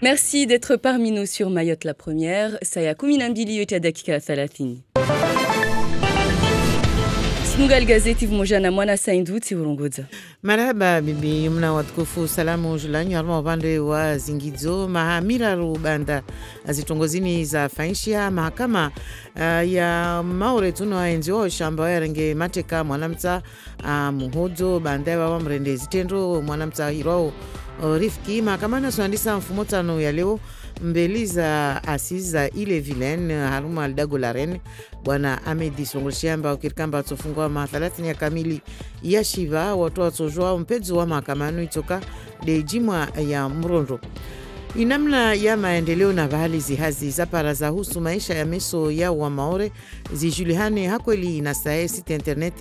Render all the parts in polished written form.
Merci d'être parmi nous sur Mayotte la première. Saya kuminambili yote dakika 30. Snugal gazeti vumojana mwana sainduti urongoza. Marhaba bibi mna watukufu salamu julanyu harma upande wa zingizo mahamira rubanda azitongozini za fainshia mahakama ya maure tuno enziwa shamba ya renge mateka mwanamta muhodzo bandewa wa mrende zitendo mwanamta hiro Rifki mahakama nasionalisa mfumotano ya leo mbeli za asiza ile vilaine haruma aldago laren bwana Amedi Songolshamba ukirikamba tsofungwa ma 30 ya kamili ya shiva watu watsojwa mpedzo wa mahakamano itoka de jimwa ya Mrondo. Inamna ya maendeleo na bahali zihazi za paraza husu maisha ya meso ya wa maore zijulihane hakweli inastahe site internet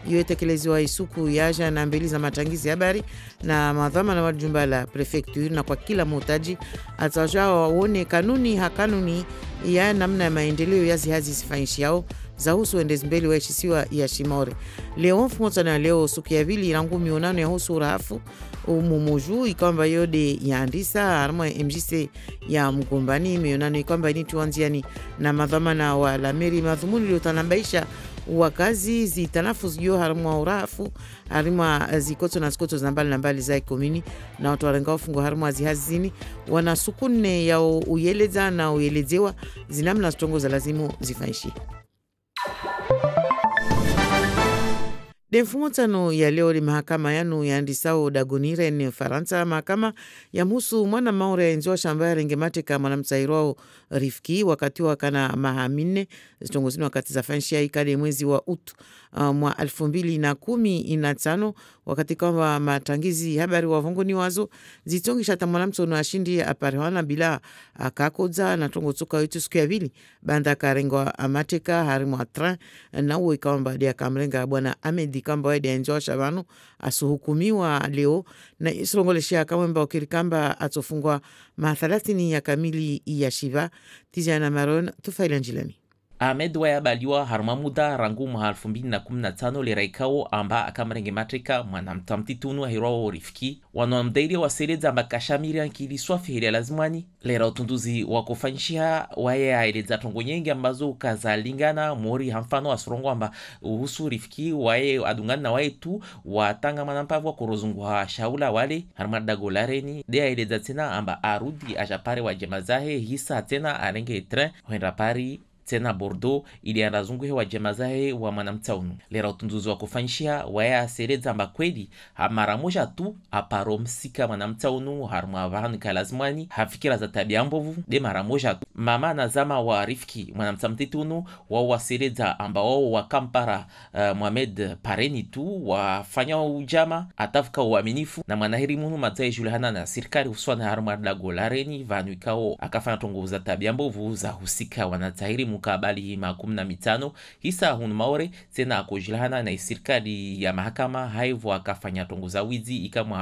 yotekelezwa isuku yaja na mbeli za matangizi habari na madhama na wajumba la prefecture na kwa kila motaji ataja waone kanuni hakanuni ya namna ya maendeleo ya zihazi sifanyishi yao za husu endezi mbeli waishisiwa ya Shimore. Leo mfumota na leo suku ya vili irangu mionano ya husu urahafu umumoju ikwamba yode ya andisa harma MJC ya mgombani mionano ikwamba ini tuanziani na madhamana wa lameri madhumuni liotanambaisha wakazi zitanafu ziyo harma urahafu harima zikoto na zikoto zambali na mbali za ikomini na watu warenga ufungo harma zihazini wana sukune ya uyeleza na uyelezewa zinamna stongo za lazimu zifaishi. Defumotano ya leo li mahakama yanu ya andisao dagonire ni Faransa mahakama ya musu mwana maure enziwa shambaya rengemateka mwana msairwao Rifki wakati wakana mahamine zitongozini wakati za fanshia ikade mwezi wa utu mwa 2015 wakati kwamba matangizi habari wa vongoni wazo zitongisha tamwana msono ashindi aparewana bila kakoza na tongo tsuka witu siku ya vili banda karengwa amateka harimu atra na uwe kamba dia kamrenga bwana Amedi kamba wede enjoa shabano asuhukumiwa leo na isurongoleshia kamba wakirikamba atofungwa ma 30 ya kamili ya shiva Tiziana Maron tufaila njilani. Ahmed wayabaliwa haruma muda rangu mwa 2015 liraikao amba akamrenge matrika mwanamtamtitunu hiro Rifki wanomdeiri waseleza makashamiri ankili swafihiri lazimani lera utunduzi wakufanyishia wae aeleza tongo nyingi ambazo kazalingana mori hamfano asurongo amba uhusu Rifki wae adungana na wae tu watanga manampavu wakurozunguha shaula wale haruma dagolareni de aeleza tena amba arudi ajapare wa jemazahe hisa tena arenge tren huenda pari tena Bordeaux ili anazunguhe wa jemazahe wa manamtaunu. Lera utunduzi wa kufanyishia waya sereza mba kweli mara moja tu aparo msika manamtaunu haruma vahanu kalazimani hafikira za tabia mbovu de mara moja tu. Mama na zama wa Rifki manamtamtitunu wa sereza amba wao wa kampara Mohamed Pareni tu wafanya ujama atafuka uaminifu na manahiri munu matae julihana na sirikari uswana haruma dagolareni vanu ikao akafanya tongo za tabia mbovu za husika wanatahiri mukabali ma 15 hisa hunu maore tena akojilahana na serikali ya mahakama haivu akafanya tongo za wizi ikamwa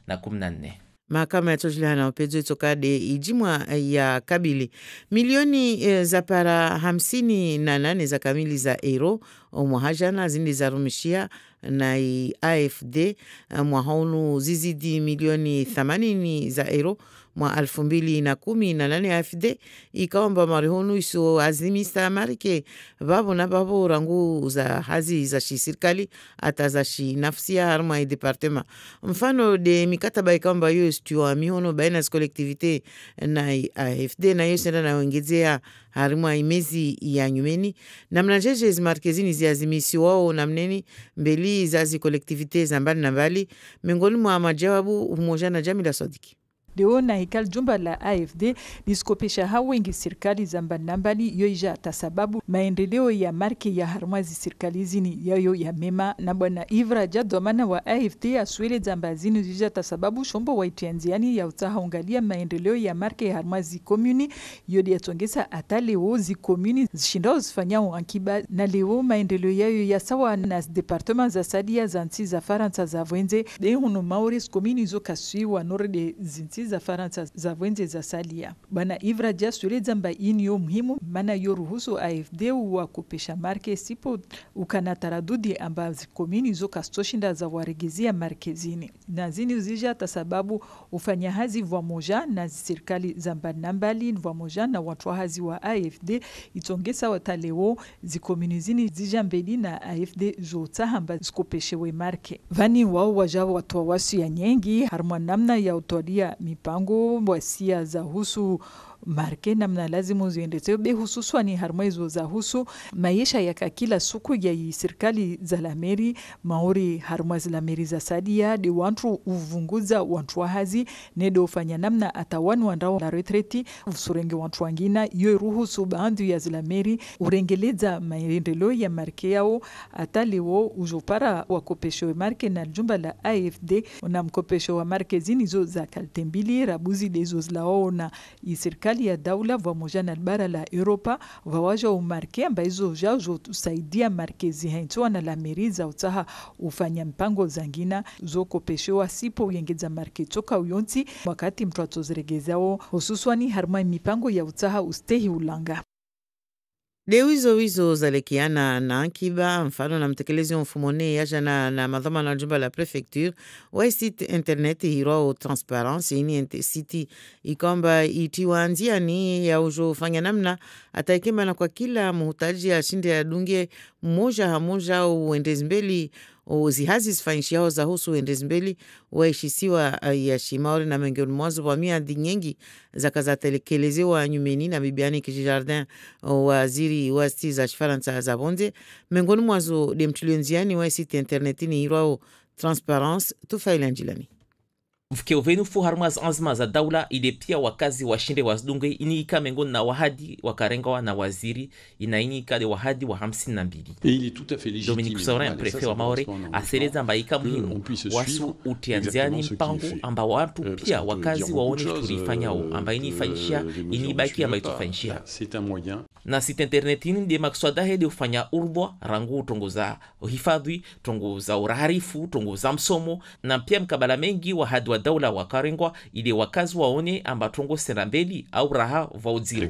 2014. Mahakama ya tojilihana upedzo itokade ijimwa ya kabili milioni za para 58 za kamili za euro umuhajana zindi za rumishia na AFD mwahonu zizidi milioni 80 za euro mwa 2018 AFD ikaomba marihonu iso azimista marike babo na babo rangu za hazi za shirikali ata za nafsia harma departement mfano de mikataba ikaomba yo stuwa mihono baina za kolektivite na AFD na yo senda na wengezea harima imezi ya nyumeni na mnajeje zimarkezini ziazimisi wao na mneni mbeli zazi kolektivite za mbali na mbali miongoni mwa majawabu umoja na Jamila Sadiki. Leo na hikal jumba la AFD liskopesha hawengi serikali za mbalimbali yoija tasababu maendeleo ya marke ya harmazi serikali zini yayo ya mema na bwana Ivra Jadomana wa AFD aswele zambazini yoija tasababu shombo wa itianziani ya utahaungalia maendeleo ya marke ya harmazi komuni yodi yatongesa ata leo zi komuni zishindao zifanya wankiba na leo maendeleo yayo ya sawa na departement za sadia za nsi za Faransa za Vwenze de hunu maures komuni zo kasui wa nore de zinsi mbili za Faransa za wenze za salia. Bwana Ivraja sureza mba inyo muhimu mana yoruhusu AFD wa kupesha marke sipo ukana taradudi amba komini zo kastoshinda za waregezia markezini. Na zini uzija tasababu ufanya hazi vwa moja na serikali za mbali vwa moja na watu hazi wa AFD itongesa wataleo zikomini zini zija mbeli na AFD zota hamba zikopeshewe marke. Vani wao waja watu wasi ya nyengi harma namna ya utolia mipango wasia za husu marke namna lazimu ziendete be hususu ni harmaizo za husu maisha ya kila siku ya serikali za lameri maori harmaz lameri za sadia de wantu uvunguza wantu hazi nedo fanya namna atawanu andao la retreti usurenge wantu wangina yo ruhusu baadhi ya lameri urengeleza maendeleo ya marke yao ataleo ujopara wakopesho marke na jumba la AFD na mkopesho wa marke zinizo za kaltembili rabuzi dezo zlao na serikali ya daula vamoja na bara la Europa vawaja umarke ambazo jazo tusaidia markezi haitoa na la meriza utaha ufanya mpango zangina zoko peshewa sipo uyengeza marke toka uyonti wakati mtu atozregezao hususwani harma mipango ya utaha ustehi ulanga. Dewizo wizo zalekiana na akiba mfano na mtekelezi mfumone ya jana na madhama na jumba la prefecture wa site internet hiro transparence ini site ikomba itiwanzia ni ya ujo fanya namna ataikema na kwa kila muhitaji ashinde ya dunge mmoja hamoja uendezi mbeli zihazi zifanyishi hao za husu uendezi mbeli waishisiwa ya shimaori na mengioni mwazo wa miadi nyengi za kazatelekeleze nyumeni na bibiani kijardin waziri wa sti za Faransa za bonde mengioni mwazo demtulionziani wa site internetini hiro transparence tufaila njilani. Mfikiovenu fu harmaz azma za daula ile pia wakazi washinde wasdunge iniika mengoni na wahadi wakarengawa na waziri inainika de wahadi wa 52. Dominique Saurin, prefet wa Maore, aseleza mbaika muhimu wasu utianziani mpango amba watu pia wakazi waone tulifanyao amba inifanyishia inibaki amba itufanyishia. Na site internetini de makswadahe de ufanya urbwa rangu tongoza hifadhi, tongoza uraharifu, tongoza msomo na pia mkabala mengi wahadi wa daula wakarengwa ili wakazi waone amba tongo serambeli au raha vaudiri.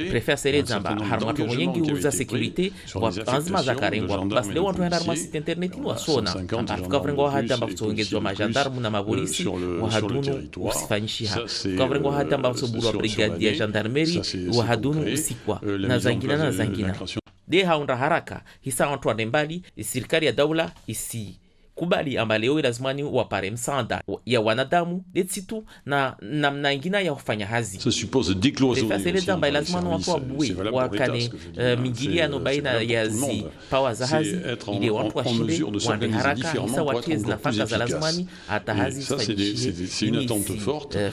Prefet sereza amba harma tongo yengi uza securite wa azma za karengwa bas leo watu harma site internetini wasona amba tukavrengwa hadi amba tuongezwa majandarmu na mapolisi wahadunu usifanyishiha tukavrengwa hadi amba soburu wa brigade ya gendarmerie wahadunu usikwa na zangina de haunda haraka hisa watu wanembali serikali ya daula isi kubali amba leo lazimani wapare msaada ya wanadamu detsitu na namna ingina ya kufanya hazi. Defaseleza amba lazimani watu wabuwe wakane mingiliano baina ya zi pawa za hazi ili watu washinde wande haraka hisa watezi nafaka za lazimani hata hazi sifanyishie ini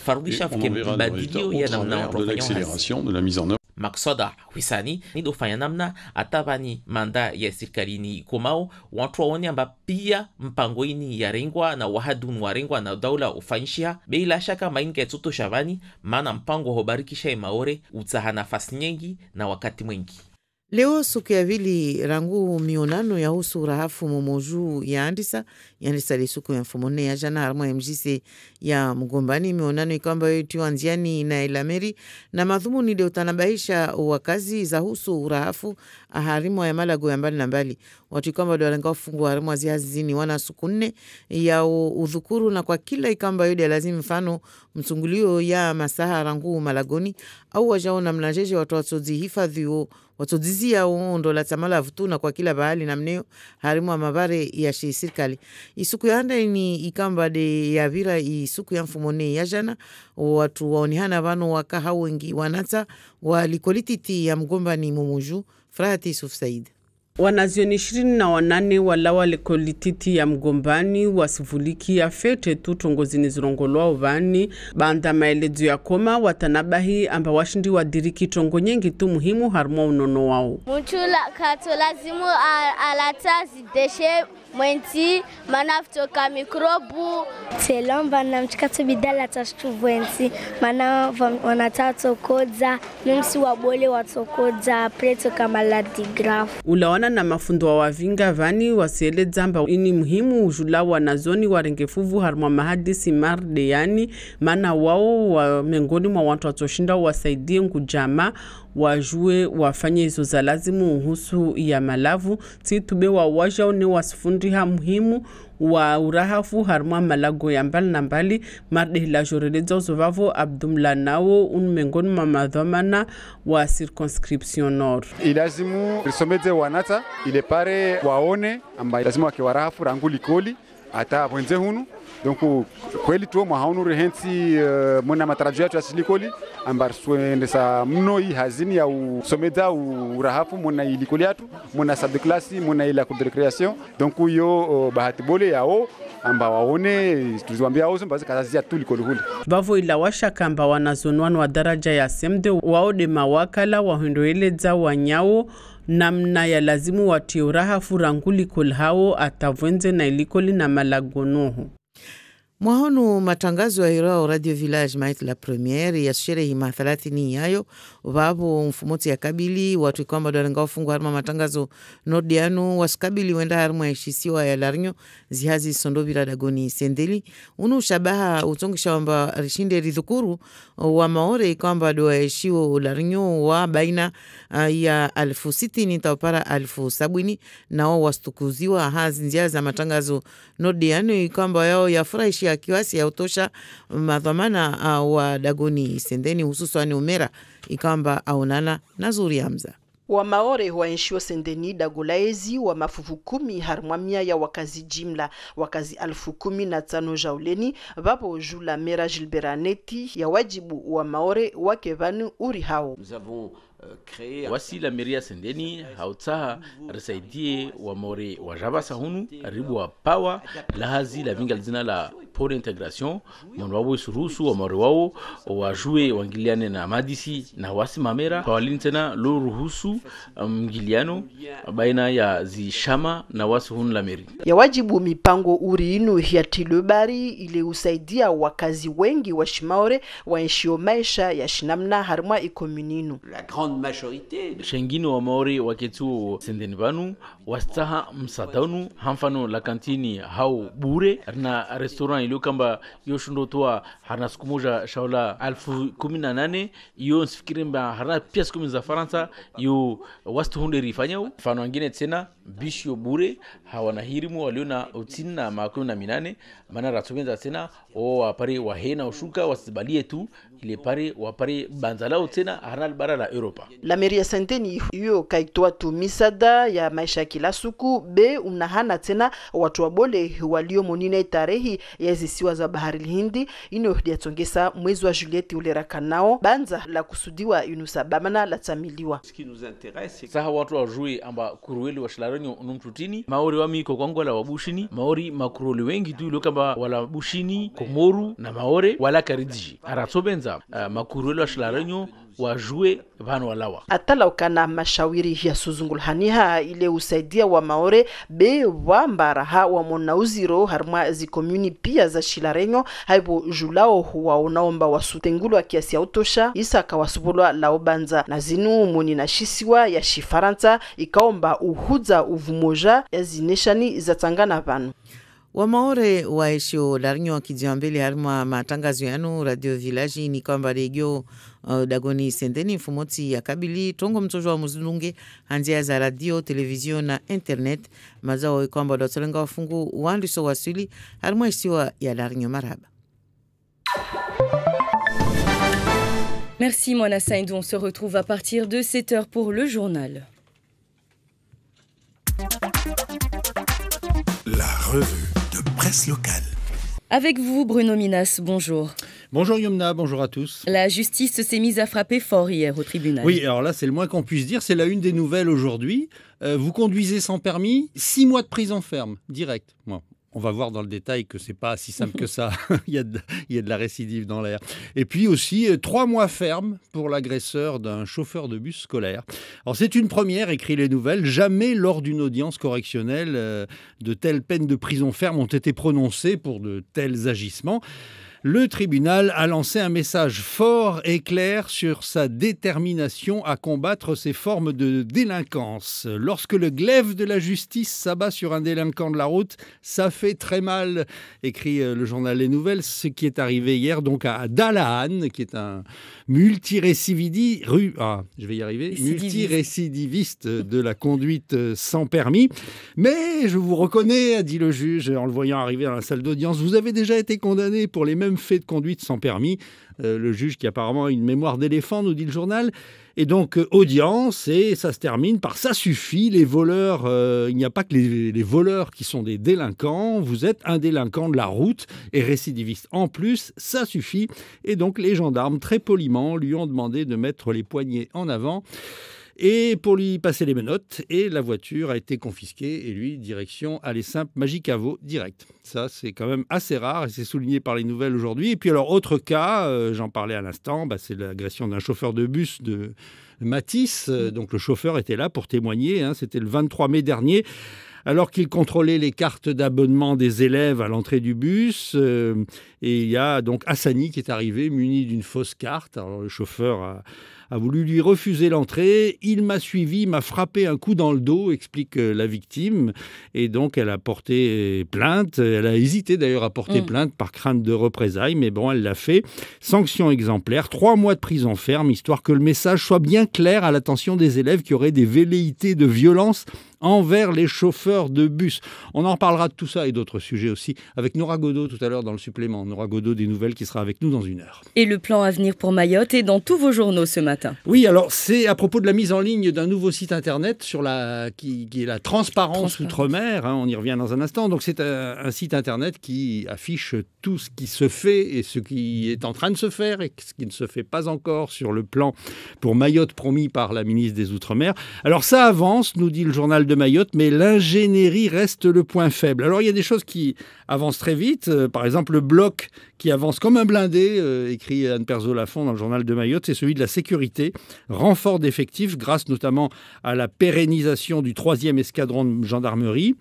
farudisha fike mbadilio ya namna watu wafanya hazi. Maksoda huisani ni dofanya namna atabani manda ya sirkalini komao watu waone amba pia mpango ini ya rengwa na wahadun wa rengwa na daula ufanyishia bila shaka mainga tuto shavani maana mpango hobarikisha Maore utaha nafasi nyingi na wakati mwingi. Leo siku ya vili rangu mionano ya husu rahafu momoju ya andisa li siku ya mfumone ya jana harmo MJC ya mgombani mionano ikamba yotiwanziani na ilameri na madhumuni de utanabaisha wakazi za husu rahafu harimo ya malago ya mbali na mbali watu ikamba doalenga ufungu harimo zini wana siku 4 ya udhukuru na kwa kila ikamba yode lazimi mfano msungulio ya masaha rangu malagoni au wajaona mnajeje watu watsozi hifadhi watodizia uondo la tamala vutuna kwa kila bahali na mneo harimu wa mabare ya sirikali. Isuku ya handa ni ikamba de ya vira isuku ya mfumone ya jana watu waonihana vano wakaha wengi wanata walikolititi ya mgomba ni mumuju Frahati Isuf Said. Wanazioni 28 walawa lekolititi ya mgombani wasivuliki ya fete tu tongozini zirongolwa uvani banda maelezo ya koma watanabahi amba washindi wadiriki tongo nyengi tu muhimu harmo unono wao. Mchula kato lazimu alata zideshe mwenzi manaftoka mikrobu selomba na mchikato bidala tashtuvensi mana wanatatokodza numsi wabole watokodza preto kama ladigraph ulawana na mafundo wa wavinga vani wasiele zamba ini muhimu ujula wanazoni warengefuvu harma mahadisi marde yani mana wao wa miongoni mwa watu watoshinda wasaidie nkujama wajue wafanye hizo za lazimu uhusu ya malavu titube wa waja une wasifundiha muhimu wa urahafu harma malago ya mbali na mbali marde la joreleza uzovavo Abdumla nao unmengoni mamadhamana wa circonscription nord. Ilazimu risomeze wanata ile pare waone amba ilazimu wakiwarahafu ranguli koli ata wenze hunu donc kweli tu mwahaunu rehensi muna matarajio yetu ya silikoli ambar suendesa mno hii hazini ya usomeza urahafu muna ilikoli yetu muna salle de classe muna ila cour de récréation donc yo bahati bole yao amba waone tuziwambia auzo mbazi kazi ya tulikoli huli bavo ila washa kamba wanazonwano wa daraja ya semde waode mawakala wahendoeleza wanyao namna ya lazimu watiuraha furanguli kolhao atavwenze na ilikoli na malagonoho. Mwahonu matangazo ya hirao Radio Village Maite la Premiere ya sherehe mathalathini yayo wabu mfumoti ya kabili watu kwamba dorenga ufungu harma matangazo nordianu wasikabili wenda harma ishisiwa ya larnyo zihazi sondovira dagoni sendeli unu shabaha utongisha wamba rishinde ridhukuru wa maore kwamba doa eshiwo larnyo wa baina ya 1060 taupara 1070 na wao wastukuziwa hazi njia za matangazo nordianu kwamba yao ya furahishi ya kiwasi ya utosha madhamana wa dagoni sendeni hususani umera ikamba aunana na Zuri Hamza. Wa maore waenshio sendeni dagolaezi wa mafufu 10 harmamia ya wakazi jimla wakazi 1015 jauleni vapo jula mera Gilberaneti ya wajibu wa maore wakevani uri hao. Wasi la meria sendeni hautsaha resaidie wa more wa jabasa hunu ribu wa pawa lahazi la vinga lizina la pour integration monwawo surusu wa more wao wajue wangiliane na madisi na wasi mamera pawalini tena lo ruhusu mgiliano baina ya zishama na wasi hunu la meri ya wajibu mipango uri inu ya tilobari ile usaidia wakazi wengi wa shimaore waenshio maisha ya shinamna harma ikomuninu shengine wa maori waketu sendeni banu wastaha msadanu hamfano la kantini hau bure na restaurant ilo kamba yoshundo toa harna sikumoja shaula 1018 yo nsifikiri mba harna pia siku za Faransa yo wastu hunde rifanyao mfano wengine tena bisho bure hawana hirimu waliona utini na 18 maana ratubenza tena o wapare wahena ushuka wasibalie tu ile pare wapare banzalao tena harna bara la Europa. La meria senteni hiyo kaitoa tu misada ya maisha kila suku be unahana tena watu wabole walio monine tarehi ya zisiwa za bahari Hindi ino diatongesa mwezi wa Juliet ulera kanao banza la kusudiwa inusabamana la tamiliwa. Saha watu wajue amba kurueli wa shilaranyo unumtutini maori wa miko kwangu wala wabushini maori makuroli wengi tu ilo kamba wala bushini komoru na maore wala karidiji aratobenza makurueli wa shilaranyo wajue vanu walawa atala ukana mashawiri ya suzungulhaniha ile usaidia wa maore be wambaraha wa monauziro harma zi komuni pia za shilarenyo haibo julao waonaomba wasutengulu wa kiasi ya utosha isa kawasubulwa laobanza na zinu muni na shisiwa ya shifaransa ikaomba uhuza uvumoja ya zineshani za tangana vanu. Wa maore waishio larnyo wakijiambeli harma matangazo yanu Radio Village ni kwamba regio dagoni sendeni mfumoti ya kabili tongo mtojo wa muzunge hanjia za radio, televizio na internet mazao kwamba dotolenga wafungu wandiso wasili harma isiwa ya larnyo maraba. Merci Moana Saindou, on se retrouve à partir de 7h pour le journal. La revue de presse locale. Avec vous, Bruno Minas, bonjour. Bonjour Yumna, bonjour à tous. La justice s'est mise à frapper fort hier au tribunal. Oui, alors là, c'est le moins qu'on puisse dire. C'est la une des nouvelles aujourd'hui. Vous conduisez sans permis, 6 mois de prison ferme, direct. Bon. on va voir dans le détail que c'est pas si simple que ça. il y a de la récidive dans l'air. Et puis aussi 3 mois ferme pour l'agresseur d'un chauffeur de bus scolaire. Alors c'est une première, écrit Les Nouvelles. Jamais lors d'une audience correctionnelle de telles peines de prison ferme ont été prononcées pour de tels agissements. Le tribunal a lancé un message fort et clair sur sa détermination à combattre ces formes de délinquance. Lorsque le glaive de la justice s'abat sur un délinquant de la route, ça fait très mal, écrit le journal Les Nouvelles. Ce qui est arrivé hier donc à Dalahan, qui est un multirécidiviste de la conduite sans permis. Mais je vous reconnais, a dit le juge en le voyant arriver dans la salle d'audience, vous avez déjà été condamné pour les mêmes faits de conduite sans permis. Le juge qui apparemment a une mémoire d'éléphant, nous dit le journal. Et donc, audience, et ça se termine par « ça suffit, les voleurs, il n'y a pas que les voleurs qui sont des délinquants, vous êtes un délinquant de la route et récidiviste en plus, ça suffit ». Et donc, les gendarmes, très poliment, lui ont demandé de mettre les poignets en avant et pour lui passer les menottes, et la voiture a été confisquée, et lui, direction aller simple Magicavo, direct. Ça, c'est quand même assez rare, et c'est souligné par Les Nouvelles aujourd'hui. Et puis alors, autre cas, j'en parlais à l'instant, c'est l'agression d'un chauffeur de bus de Matisse. Donc le chauffeur était là pour témoigner, c'était le 23 mai dernier. Alors qu'il contrôlait les cartes d'abonnement des élèves à l'entrée du bus, et il y a donc Hassani qui est arrivé muni d'une fausse carte. Alors le chauffeur a voulu lui refuser l'entrée. Il m'a suivi, m'a frappé un coup dans le dos, explique la victime. Et donc elle a porté plainte. Elle a hésité d'ailleurs à porter plainte par crainte de représailles, mais bon, elle l'a fait. Sanction exemplaire, 3 mois de prison ferme, histoire que le message soit bien clair à l'attention des élèves qui auraient des velléités de violence envers les chauffeurs de bus. On en reparlera de tout ça et d'autres sujets aussi avec Nora Godot tout à l'heure dans le supplément. Nora Godot des Nouvelles qui sera avec nous dans 1 heure. Et le plan à venir pour Mayotte est dans tous vos journaux ce matin. Oui, alors c'est à propos de la mise en ligne d'un nouveau site internet sur qui est la transparence outre-mer. On y revient dans un instant. Donc c'est un site internet qui affiche tout ce qui se fait et ce qui est en train de se faire et ce qui ne se fait pas encore sur le plan pour Mayotte promis par la ministre des Outre-mer. Alors ça avance, nous dit le journal de Mayotte, mais l'ingénierie reste le point faible. Alors il y a des choses qui avancent très vite. Par exemple, le bloc qui avance comme un blindé, écrit Anne Perzo-Lafont dans le journal de Mayotte, c'est celui de la sécurité. Renfort d'effectifs grâce notamment à la pérennisation du 3e escadron de gendarmerie.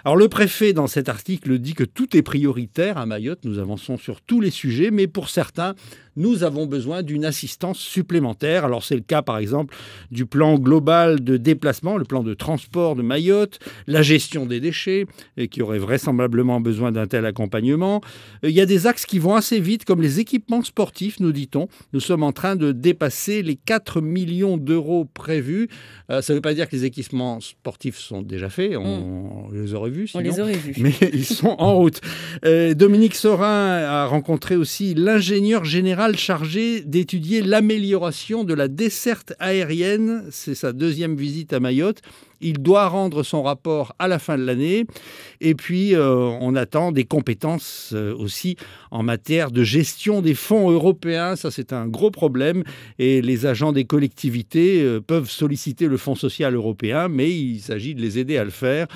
Alors le préfet, dans cet article, dit que tout est prioritaire à Mayotte. Nous avançons sur tous les sujets, mais pour certains, nous avons besoin d'une assistance supplémentaire. Alors c'est le cas par exemple du plan global de déplacement, le plan de transport de Mayotte, la gestion des déchets, et qui aurait vraisemblablement besoin d'un tel accompagnement. Il y a des axes qui vont assez vite, comme les équipements sportifs, nous dit-on. Nous sommes en train de dépasser les 4 millions d'euros prévus. Ça ne veut pas dire que les équipements sportifs sont déjà faits, on les aurait vus sinon. On les aurait vus. Mais ils sont en route. Dominique Sorin a rencontré aussi l'ingénieur général chargé d'étudier l'amélioration de la desserte aérienne. C'est sa 2e visite à Mayotte. Il doit rendre son rapport à la fin de l'année. Et puis, on attend des compétences aussi en matière de gestion des fonds européens. Ça, c'est un gros problème. Et les agents des collectivités peuvent solliciter le Fonds social européen, mais il s'agit de les aider à le faire.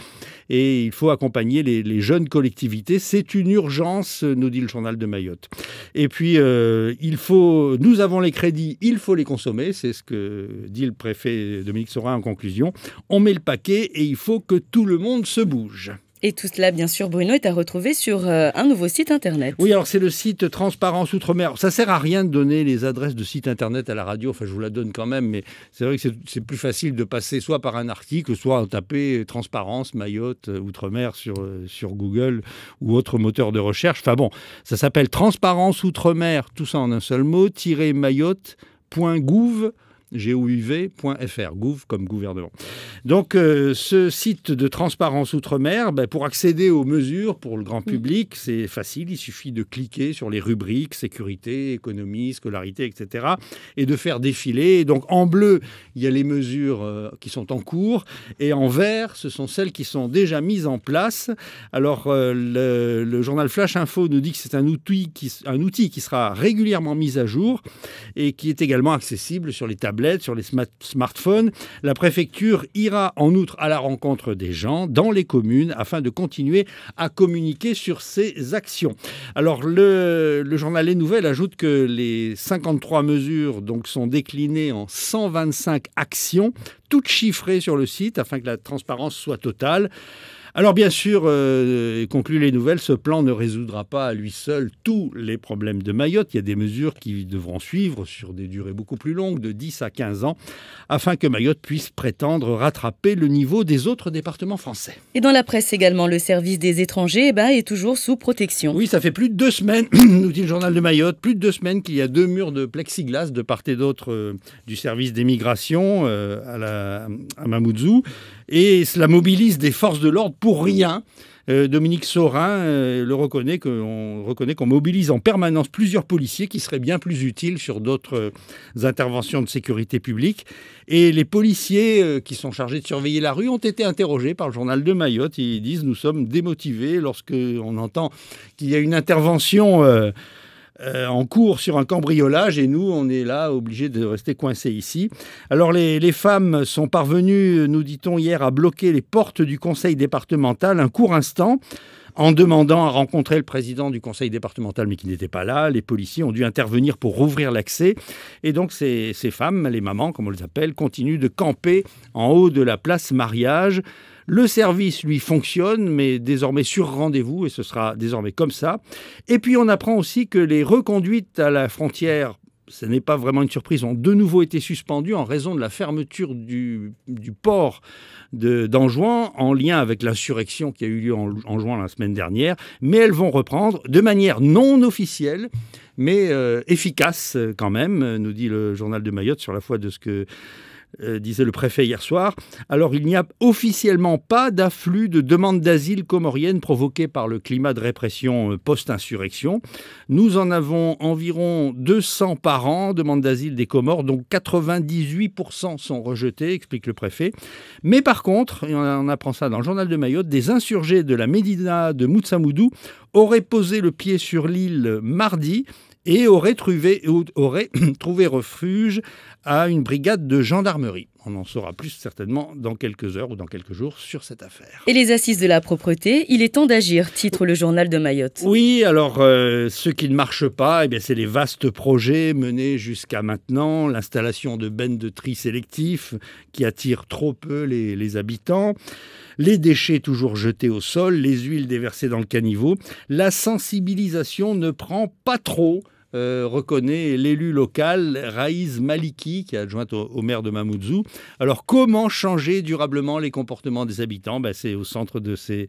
Et il faut accompagner les jeunes collectivités. C'est une urgence, nous dit le journal de Mayotte. Et puis, nous avons les crédits, il faut les consommer. C'est ce que dit le préfet Dominique Sorin en conclusion. On met le paquet et il faut que tout le monde se bouge. Et tout cela, bien sûr, Bruno, est à retrouver sur un nouveau site internet. Oui, alors c'est le site Transparence Outre-mer. Ça sert à rien de donner les adresses de sites internet à la radio. Enfin, je vous la donne quand même, mais c'est vrai que c'est plus facile de passer soit par un article, soit taper Transparence Mayotte Outre-mer sur Google ou autre moteur de recherche. Enfin bon, ça s'appelle Transparence Outre-mer, tout ça en un seul mot, -mayotte.gouv. gouv.fr, gouv comme gouvernement. Donc, ce site de transparence outre-mer, pour accéder aux mesures pour le grand public, c'est facile. Il suffit de cliquer sur les rubriques sécurité, économie, scolarité, etc. et de faire défiler. Et donc, en bleu, il y a les mesures qui sont en cours et en vert, ce sont celles qui sont déjà mises en place. Alors, le journal Flash Info nous dit que c'est un outil qui sera régulièrement mis à jour et qui est également accessible sur les tablettes tablettes, sur les smartphones. La préfecture ira en outre à la rencontre des gens dans les communes afin de continuer à communiquer sur ces actions. Alors le journal Les Nouvelles ajoute que les 53 mesures donc, sont déclinées en 125 actions, toutes chiffrées sur le site afin que la transparence soit totale. Alors bien sûr, conclut Les Nouvelles, ce plan ne résoudra pas à lui seul tous les problèmes de Mayotte. Il y a des mesures qui devront suivre sur des durées beaucoup plus longues, de 10 à 15 ans, afin que Mayotte puisse prétendre rattraper le niveau des autres départements français. Et dans la presse également, le service des étrangers est toujours sous protection. Oui, ça fait plus de 2 semaines, nous dit le journal de Mayotte, plus de 2 semaines qu'il y a 2 murs de plexiglas de part et d'autre du service des migrations à Mamoudzou. Et cela mobilise des forces de l'ordre pour rien. Dominique Saurin reconnaît qu'on mobilise en permanence plusieurs policiers qui seraient bien plus utiles sur d'autres interventions de sécurité publique. Et les policiers qui sont chargés de surveiller la rue ont été interrogés par le journal de Mayotte. Ils disent « Nous sommes démotivés lorsqu'on entend qu'il y a une intervention en cours sur un cambriolage et nous, on est là obligés de rester coincés ici. » Alors les femmes sont parvenues, nous dit-on hier, à bloquer les portes du conseil départemental un court instant en demandant à rencontrer le président du conseil départemental mais qui n'était pas là. Les policiers ont dû intervenir pour rouvrir l'accès et donc ces femmes, les mamans comme on les appelle, continuent de camper en haut de la place Mariage. Le service, lui, fonctionne, mais désormais sur rendez-vous, et ce sera désormais comme ça. Et puis, on apprend aussi que les reconduites à la frontière, ce n'est pas vraiment une surprise, ont de nouveau été suspendues en raison de la fermeture du port d'Anjouan, en lien avec l'insurrection qui a eu lieu en juin la semaine dernière. Mais elles vont reprendre de manière non officielle, mais efficace quand même, nous dit le journal de Mayotte, sur la foi de ce que disait le préfet hier soir. Alors, il n'y a officiellement pas d'afflux de demandes d'asile comoriennes provoquées par le climat de répression post-insurrection. Nous en avons environ 200 par an, demandes d'asile des Comores, dont 98% sont rejetées, explique le préfet. Mais par contre, et on apprend ça dans le journal de Mayotte, des insurgés de la Médina de Moutsamoudou auraient posé le pied sur l'île mardi et aurait trouvé refuge à une brigade de gendarmerie. On en saura plus certainement dans quelques heures ou dans quelques jours sur cette affaire. Et les assises de la propreté, il est temps d'agir, titre le journal de Mayotte. Oui, alors ce qui ne marche pas, c'est les vastes projets menés jusqu'à maintenant, l'installation de bennes de tri sélectifs qui attirent trop peu les habitants, les déchets toujours jetés au sol, les huiles déversées dans le caniveau. La sensibilisation ne prend pas trop, reconnaît l'élu local Raïs Maliki, qui est adjointe au maire de Mamoudzou. Alors, comment changer durablement les comportements des habitants ? C'est au centre de ces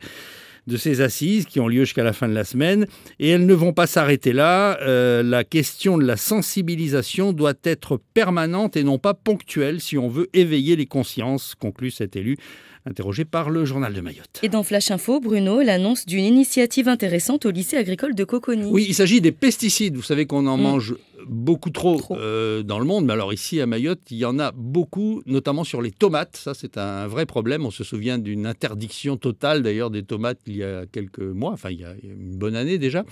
assises qui ont lieu jusqu'à la fin de la semaine. Et elles ne vont pas s'arrêter là. La question de la sensibilisation doit être permanente et non pas ponctuelle si on veut éveiller les consciences, conclut cet élu, interrogé par le journal de Mayotte. Et dans Flash Info, Bruno, l'annonce d'une initiative intéressante au lycée agricole de Coconi. Oui, il s'agit des pesticides. Vous savez qu'on en mange beaucoup trop. Dans le monde. Mais alors ici, à Mayotte, il y en a beaucoup, notamment sur les tomates. Ça, c'est un vrai problème. On se souvient d'une interdiction totale, d'ailleurs, des tomates il y a quelques mois. Enfin, il y a une bonne année déjà.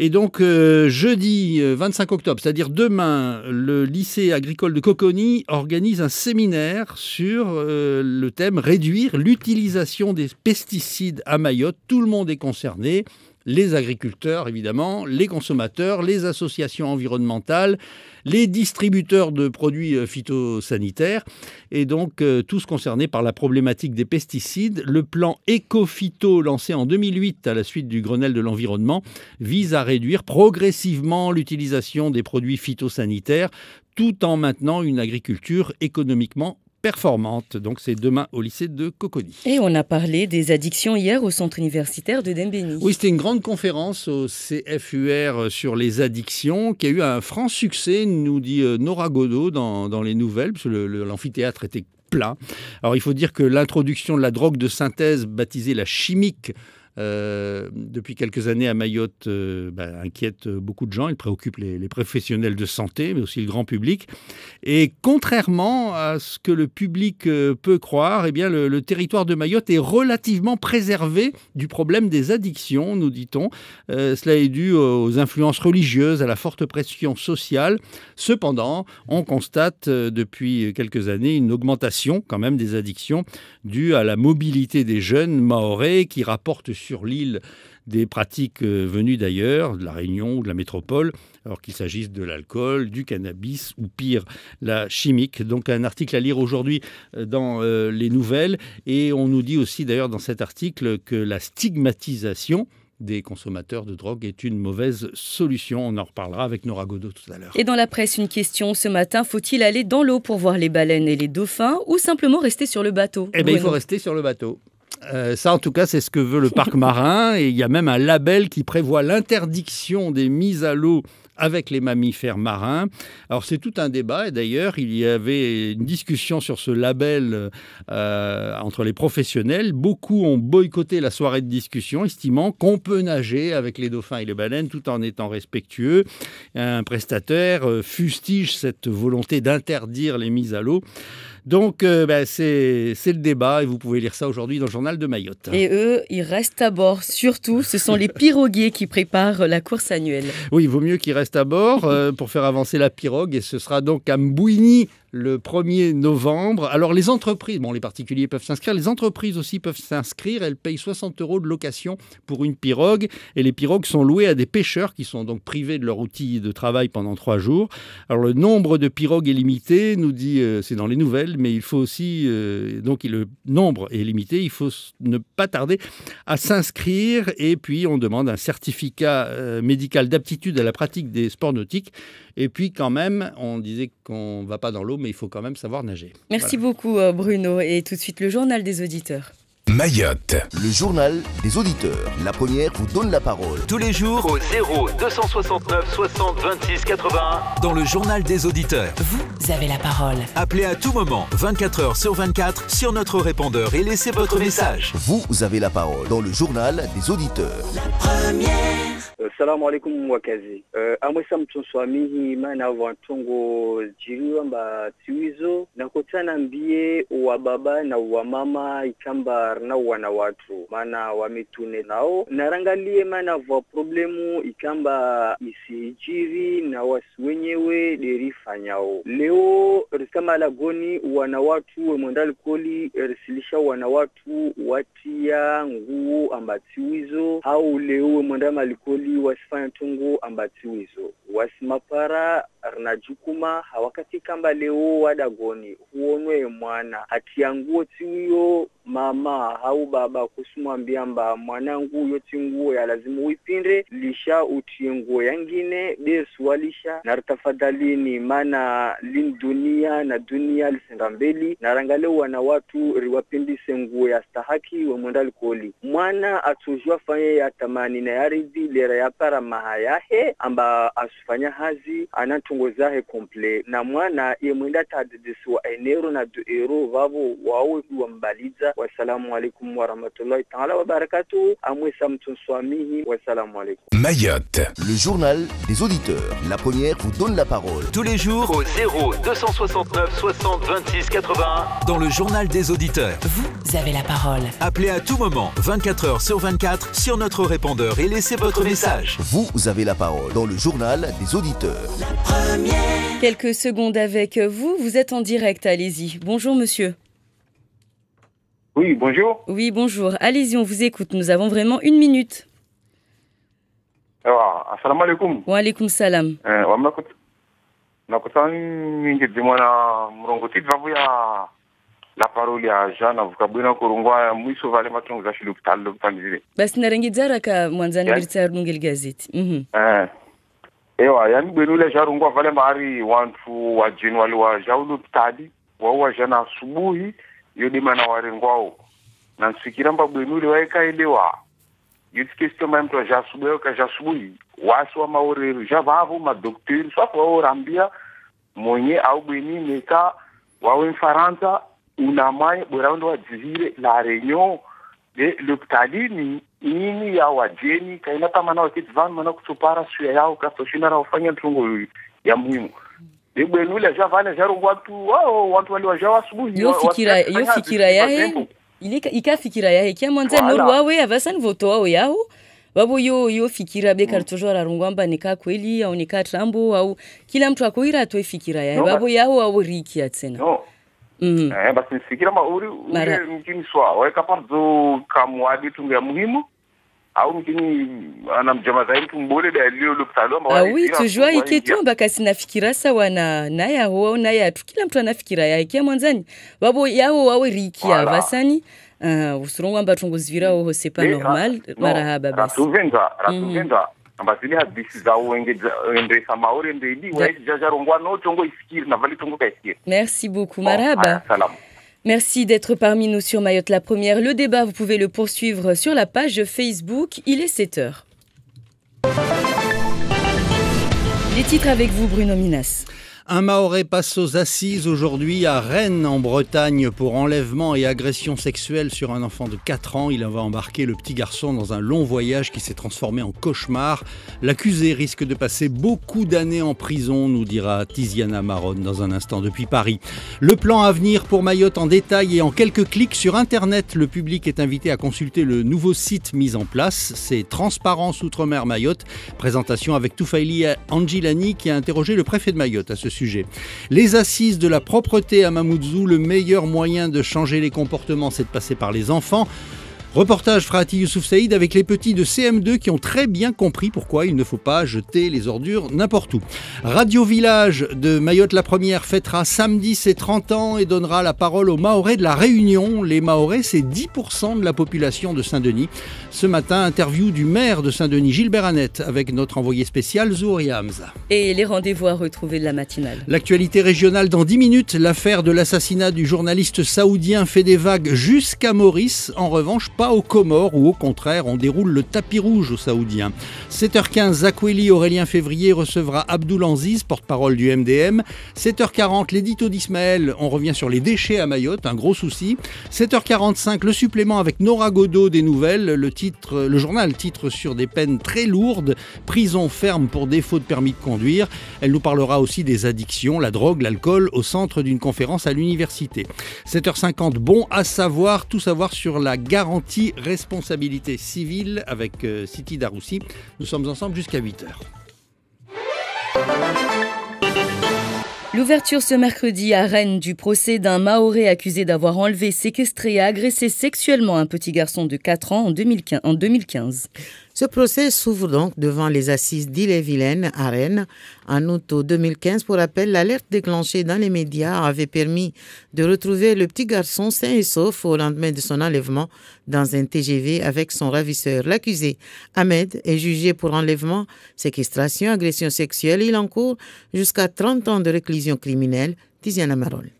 Et donc, jeudi 25 octobre, c'est-à-dire demain, le lycée agricole de Coconi organise un séminaire sur le thème « Réduire l'utilisation des pesticides à Mayotte ». Tout le monde est concerné, les agriculteurs évidemment, les consommateurs, les associations environnementales, les distributeurs de produits phytosanitaires et donc tous concernés par la problématique des pesticides. Le plan Éco-Phyto lancé en 2008 à la suite du Grenelle de l'environnement vise à réduire progressivement l'utilisation des produits phytosanitaires tout en maintenant une agriculture économiquement performante. Donc c'est demain au lycée de Coconi. Et on a parlé des addictions hier au centre universitaire de Dembéni. Oui, c'était une grande conférence au CFUR sur les addictions qui a eu un franc succès, nous dit Nora Godot dans les nouvelles, parce que l'amphithéâtre était plein. Alors il faut dire que l'introduction de la drogue de synthèse baptisée la chimique depuis quelques années à Mayotte inquiète beaucoup de gens. Il préoccupe les professionnels de santé, mais aussi le grand public. Et contrairement à ce que le public peut croire, eh bien, le territoire de Mayotte est relativement préservé du problème des addictions, nous dit-on. Cela est dû aux influences religieuses, à la forte pression sociale. Cependant, on constate depuis quelques années une augmentation quand même des addictions due à la mobilité des jeunes mahorais qui rapportent sur l'île des pratiques venues d'ailleurs, de la Réunion ou de la métropole, alors qu'il s'agisse de l'alcool, du cannabis ou pire, la chimique. Donc un article à lire aujourd'hui dans les nouvelles. Et on nous dit aussi d'ailleurs dans cet article que la stigmatisation des consommateurs de drogue est une mauvaise solution. On en reparlera avec Nora Godot tout à l'heure. Et dans la presse, une question ce matin, faut-il aller dans l'eau pour voir les baleines et les dauphins ou simplement rester sur le bateau? Eh bien, il faut rester sur le bateau. Ça, en tout cas, c'est ce que veut le parc marin. Et il y a même un label qui prévoit l'interdiction des mises à l'eau avec les mammifères marins. Alors, c'est tout un débat. Et d'ailleurs, il y avait une discussion sur ce label entre les professionnels. Beaucoup ont boycotté la soirée de discussion, estimant qu'on peut nager avec les dauphins et les baleines tout en étant respectueux. Un prestataire fustige cette volonté d'interdire les mises à l'eau. Donc, c'est le débat et vous pouvez lire ça aujourd'hui dans le journal de Mayotte. Et eux, ils restent à bord. Surtout, ce sont les piroguiers qui préparent la course annuelle. Oui, il vaut mieux qu'ils restent à bord pour faire avancer la pirogue. Et ce sera donc à Mbouini le 1er novembre. Alors, les entreprises, les particuliers peuvent s'inscrire. Les entreprises aussi peuvent s'inscrire. Elles payent 60 € de location pour une pirogue. Et les pirogues sont louées à des pêcheurs qui sont donc privés de leur outil de travail pendant 3 jours. Alors, le nombre de pirogues est limité, nous dit, c'est dans les nouvelles, mais il faut aussi, donc le nombre est limité, il faut ne pas tarder à s'inscrire. Et puis, on demande un certificat médical d'aptitude à la pratique des sports nautiques. Et puis, quand même, on disait qu'on ne va pas dans l'eau, mais il faut quand même savoir nager. Merci beaucoup, Bruno. Et tout de suite, le journal des auditeurs. Mayotte. Le journal des auditeurs. La première vous donne la parole. Tous les jours au 0 269 60 26 81 dans le journal des auditeurs. Vous avez la parole. Appelez à tout moment, 24 heures sur 24, sur notre répondeur et laissez votre message. Vous avez la parole dans le journal des auditeurs. La première. Salamu alaikum wakazi. Amwesa mtunswamihi mana wantongo jiriwa mba tiwizo na kutana mbie wa baba na wa mama ikamba na wana watu mana wamitune nao narangalie mana wa problemu ikamba isijiri na wasi wenyewe derifanyao leo kama lagoni wana watu wemondali koli risilisha wana watu watia nguo ambatiwizo au leo wemondali malikoli wasifanya tungu ambatiwizo wasimapara arnajukuma hawakati kamba leo wadagoni huonwe mwana hatia nguo tiwiyo mama au baba kusumwambia mba mwanangu yoti nguo ya lazimu uipinde lisha utie nguo yangine beswalisha na tafadhalini mana lin dunia na dunia lisendambeli na rangale wana watu riwapindise nguo ya stahaki wa mwendali koli mwana atujua fanye ya tamani na yaridhi lera ya para mahayahe amba asufanya hazi anatongozahe komple na mwana ye mwenda tadedeswa enero na duero vavo wawe huwa mbaliza. Wassalamu alaikum wa rahmatullahi ta'ala wa barakatuh. Amwesa mtunswamihi. Wassalamu alaikum. Mayotte. Le journal des auditeurs. La première vous donne la parole. Tous les jours au 0 269 60 26 81 dans le journal des auditeurs. Vous avez la parole. Appelez à tout moment, 24 heures sur 24, sur notre répondeur et laissez votre message. Vous avez la parole dans le journal des auditeurs. La première. Quelques secondes avec vous. Vous êtes en direct. Allez-y. Bonjour, monsieur. Oui, bonjour. Oui, bonjour. Allez-y, on vous écoute. Nous avons vraiment 1 minute. Assalamu alaikum. Wa alaikum salam. Nakutani ngedzimwana murongoti vavuya la parole ya Jean avukabwina kurungwa mwiso vale matongo za shilupitalo zile. Basi narangidzara ka mwanzani biritsa nungel gazeti. Ewa yani bwenule jarungwa vale mari wantu wa January wa jaulupitali wa jana asubuhi yodimana warengwao na nsikira mba bwenule waikaelewa yitikesto mtu jasubuhi wasu wa maorero javavu madoktori swafu waorambia mwenye au bweni neka wawe mfaransa unamai boraundo wa jizire la réunion de l'hôpitalini iny yao ajeny ka ina tamanao akety zany manao kutsopara suya yao ka toshina raha ufanya ntongo ya muhimu bwenu ile javale jaro watu waliwajao asubuhi yo fikira yahe ikafikira yahe kia mwanza noru wawe avasani voto wao yao babu yo fikira beka tojora rungwamba nika kweli au nika trambo au kila mtu akoira atoe fikira yahe babu yao au riki tena basi nifikira mauri ule mkini swa weka parzo kamwadi tungu ya muhimu au mkini anamjama zaidi tumbole da leo lopitalo ma oui tujua iketu mbaka sinafikira sawa na ya ho na ya tu kila mtu anafikira yake mwanzani babu yao wawe riki avasani usurongo amba tunguzivira ho c'est pas normal marahaba basi ratuvenga ambazili hadisi za uendesa maori ndidi waisi jajarongwa no tongo ifikiri na vali tongo kaifikiri. Merci beaucoup marahaba. Merci d'être parmi nous sur Mayotte la première. Le débat, vous pouvez le poursuivre sur la page Facebook. Il est 7h. Les titres avec vous, Bruno Minas. Un Mahorais passe aux assises aujourd'hui à Rennes, en Bretagne, pour enlèvement et agression sexuelle sur un enfant de 4 ans. Il avait embarqué le petit garçon dans un long voyage qui s'est transformé en cauchemar. L'accusé risque de passer beaucoup d'années en prison, nous dira Tiziana Maronne dans un instant depuis Paris. Le plan à venir pour Mayotte en détail et en quelques clics sur Internet. Le public est invité à consulter le nouveau site mis en place. C'est Transparence Outre-mer Mayotte. Présentation avec Toufaili Angilani qui a interrogé le préfet de Mayotte à ce sujet. Les assises de la propreté à Mamoudzou, le meilleur moyen de changer les comportements, c'est de passer par les enfants. Reportage Frati Youssouf Saïd avec les petits de CM2 qui ont très bien compris pourquoi il ne faut pas jeter les ordures n'importe où. Radio Village de Mayotte la Première fêtera samedi ses 30 ans et donnera la parole aux Mahorais de la Réunion. Les Mahorais, c'est 10% de la population de Saint-Denis. Ce matin, interview du maire de Saint-Denis, Gilbert Annette, avec notre envoyé spécial Zouri Hamza. Et les rendez-vous à retrouver de la matinale. L'actualité régionale dans 10 minutes. L'affaire de l'assassinat du journaliste saoudien fait des vagues jusqu'à Maurice. En revanche, pas aux Comores où au contraire on déroule le tapis rouge aux Saoudiens. 7h15, Zakweli Aurélien Février recevra Abdoul Anziz, porte-parole du MDM. 7h40, l'édito d'Ismaël, on revient sur les déchets à Mayotte, un gros souci. 7h45, le supplément avec Nora Godot des nouvelles, le journal titre sur des peines très lourdes, prison ferme pour défaut de permis de conduire. Elle nous parlera aussi des addictions, la drogue, l'alcool au centre d'une conférence à l'université. 7h50, bon à savoir, tout savoir sur la garantie responsabilité civile avec Siti Daroussi. Nous sommes ensemble jusqu'à 8h. L'ouverture ce mercredi à Rennes du procès d'un Mahorais accusé d'avoir enlevé, séquestré et agressé sexuellement un petit garçon de 4 ans en 2015. Ce procès s'ouvre donc devant les assises d'Ille-et-Vilaine à Rennes. En août 2015, pour rappel, l'alerte déclenchée dans les médias avait permis de retrouver le petit garçon sain et sauf au lendemain de son enlèvement dans un TGV avec son ravisseur. L'accusé, Ahmed, est jugé pour enlèvement, séquestration, agression sexuelle. Il encourt jusqu'à 30 ans de réclusion criminelle. Tiziana Maronne.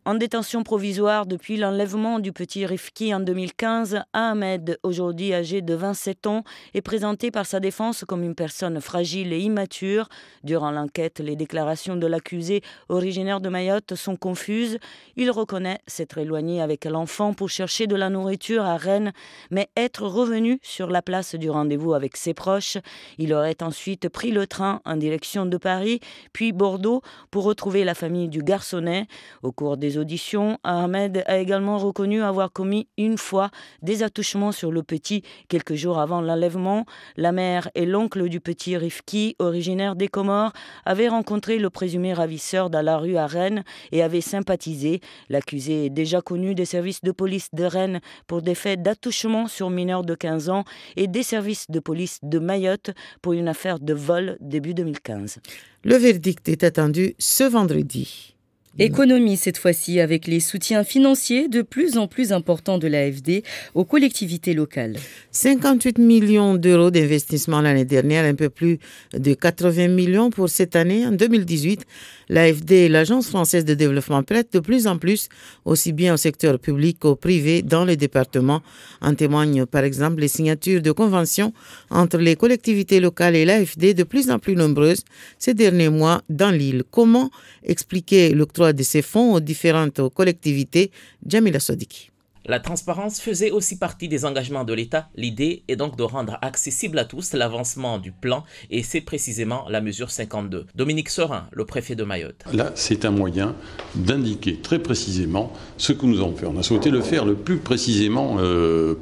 En détention provisoire depuis l'enlèvement du petit Rifki en 2015, Ahmed, aujourd'hui âgé de 27 ans, est présenté par sa défense comme une personne fragile et immature. Durant l'enquête, les déclarations de l'accusé, originaire de Mayotte, sont confuses. Il reconnaît s'être éloigné avec l'enfant pour chercher de la nourriture à Rennes, mais être revenu sur la place du rendez-vous avec ses proches. Il aurait ensuite pris le train en direction de Paris, puis Bordeaux, pour retrouver la famille du garçonnet. Au cours des auditions, Ahmed a également reconnu avoir commis une fois des attouchements sur le petit quelques jours avant l'enlèvement. La mère et l'oncle du petit Rifki, originaire des Comores, avaient rencontré le présumé ravisseur dans la rue à Rennes et avaient sympathisé. L'accusé est déjà connu des services de police de Rennes pour des faits d'attouchement sur mineurs de 15 ans et des services de police de Mayotte pour une affaire de vol début 2015. Le verdict est attendu ce vendredi. Économie cette fois-ci avec les soutiens financiers de plus en plus importants de l'AFD aux collectivités locales. 58 millions d'euros d'investissement l'année dernière, un peu plus de 80 millions pour cette année. En 2018, l'AFD et l'Agence française de développement prêtent de plus en plus, aussi bien au secteur public qu'au privé dans les départements. En témoignent par exemple les signatures de conventions entre les collectivités locales et l'AFD de plus en plus nombreuses ces derniers mois dans l'île. Comment expliquer l'octroi de ces fonds aux différentes collectivités? Jamila Sodiki. La transparence faisait aussi partie des engagements de l'État. L'idée est donc de rendre accessible à tous l'avancement du plan et c'est précisément la mesure 52. Dominique Serin, le préfet de Mayotte. Là, c'est un moyen d'indiquer très précisément ce que nous avons fait. On a souhaité le faire le plus précisément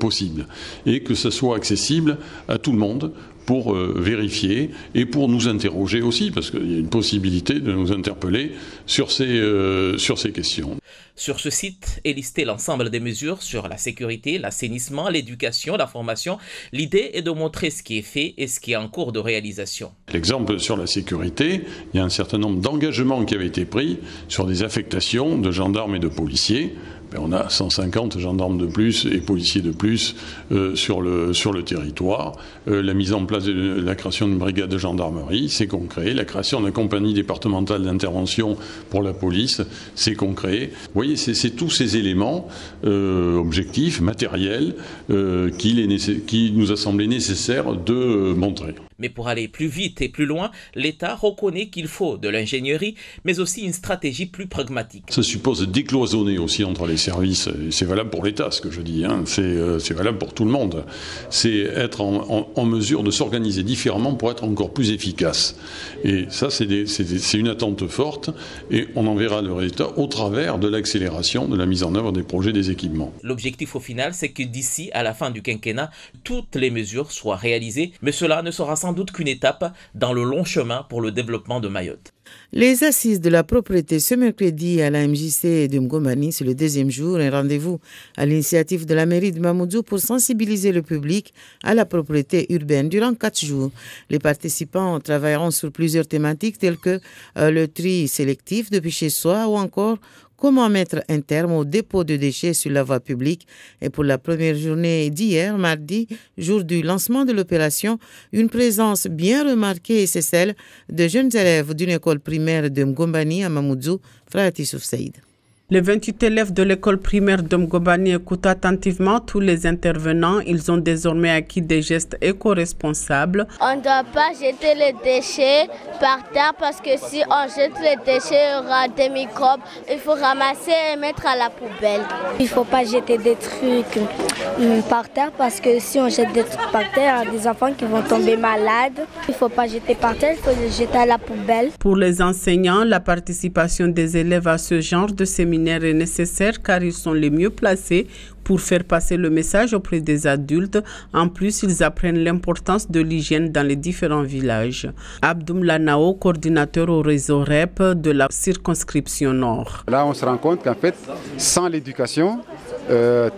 possible et que ce soit accessible à tout le monde pour vérifier et pour nous interroger aussi, parce qu'il y a une possibilité de nous interpeller sur ces questions. Sur ce site est listé l'ensemble des mesures sur la sécurité, l'assainissement, l'éducation, la formation. L'idée est de montrer ce qui est fait et ce qui est en cours de réalisation. L'exemple sur la sécurité, il y a un certain nombre d'engagements qui avaient été pris sur des affectations de gendarmes et de policiers. On a 150 gendarmes de plus et policiers de plus sur le territoire. La mise en place de la création d'une brigade de gendarmerie, c'est concret. La création d'une compagnie départementale d'intervention pour la police, c'est concret. Vous voyez, c'est tous ces éléments objectifs, matériels, qui nous a semblé nécessaire de montrer. Mais pour aller plus vite et plus loin, l'État reconnaît qu'il faut de l'ingénierie, mais aussi une stratégie plus pragmatique. Ça suppose de décloisonner aussi entre les services. C'est valable pour l'État, ce que je dis. C'est valable pour tout le monde. C'est être en mesure de s'organiser différemment pour être encore plus efficace. Et ça, c'est une attente forte. Et on en verra le résultat au travers de l'accélération de la mise en œuvre des projets des équipements. L'objectif au final, c'est que d'ici à la fin du quinquennat, toutes les mesures soient réalisées. Mais cela ne sera sans doute qu'une étape dans le long chemin pour le développement de Mayotte. Les assises de la propriété ce mercredi à la MJC de Mgombani, c'est le deuxième jour, un rendez-vous à l'initiative de la mairie de Mamoudzou pour sensibiliser le public à la propriété urbaine durant 4 jours. Les participants travailleront sur plusieurs thématiques telles que le tri sélectif depuis chez soi ou encore comment mettre un terme au dépôt de déchets sur la voie publique. Et pour la première journée d'hier, mardi, jour du lancement de l'opération, une présence bien remarquée, c'est celle de jeunes élèves d'une école primaire de Mgombani à Mamoudzou, Frère Tissouf Saïd. Les 28 élèves de l'école primaire de Mgombani écoutent attentivement tous les intervenants. Ils ont désormais acquis des gestes éco-responsables. On ne doit pas jeter les déchets par terre parce que si on jette les déchets, il y aura des microbes. Il faut ramasser et mettre à la poubelle. Il ne faut pas jeter des trucs par terre parce que si on jette des trucs par terre, il y a des enfants qui vont tomber malades. Il ne faut pas jeter par terre, il faut les jeter à la poubelle. Pour les enseignants, la participation des élèves à ce genre de séminaire est nécessaire car ils sont les mieux placés pour faire passer le message auprès des adultes. En plus, ils apprennent l'importance de l'hygiène dans les différents villages. Abdoum Lanao, coordinateur au réseau REP de la circonscription Nord. Là, on se rend compte qu'en fait, sans l'éducation,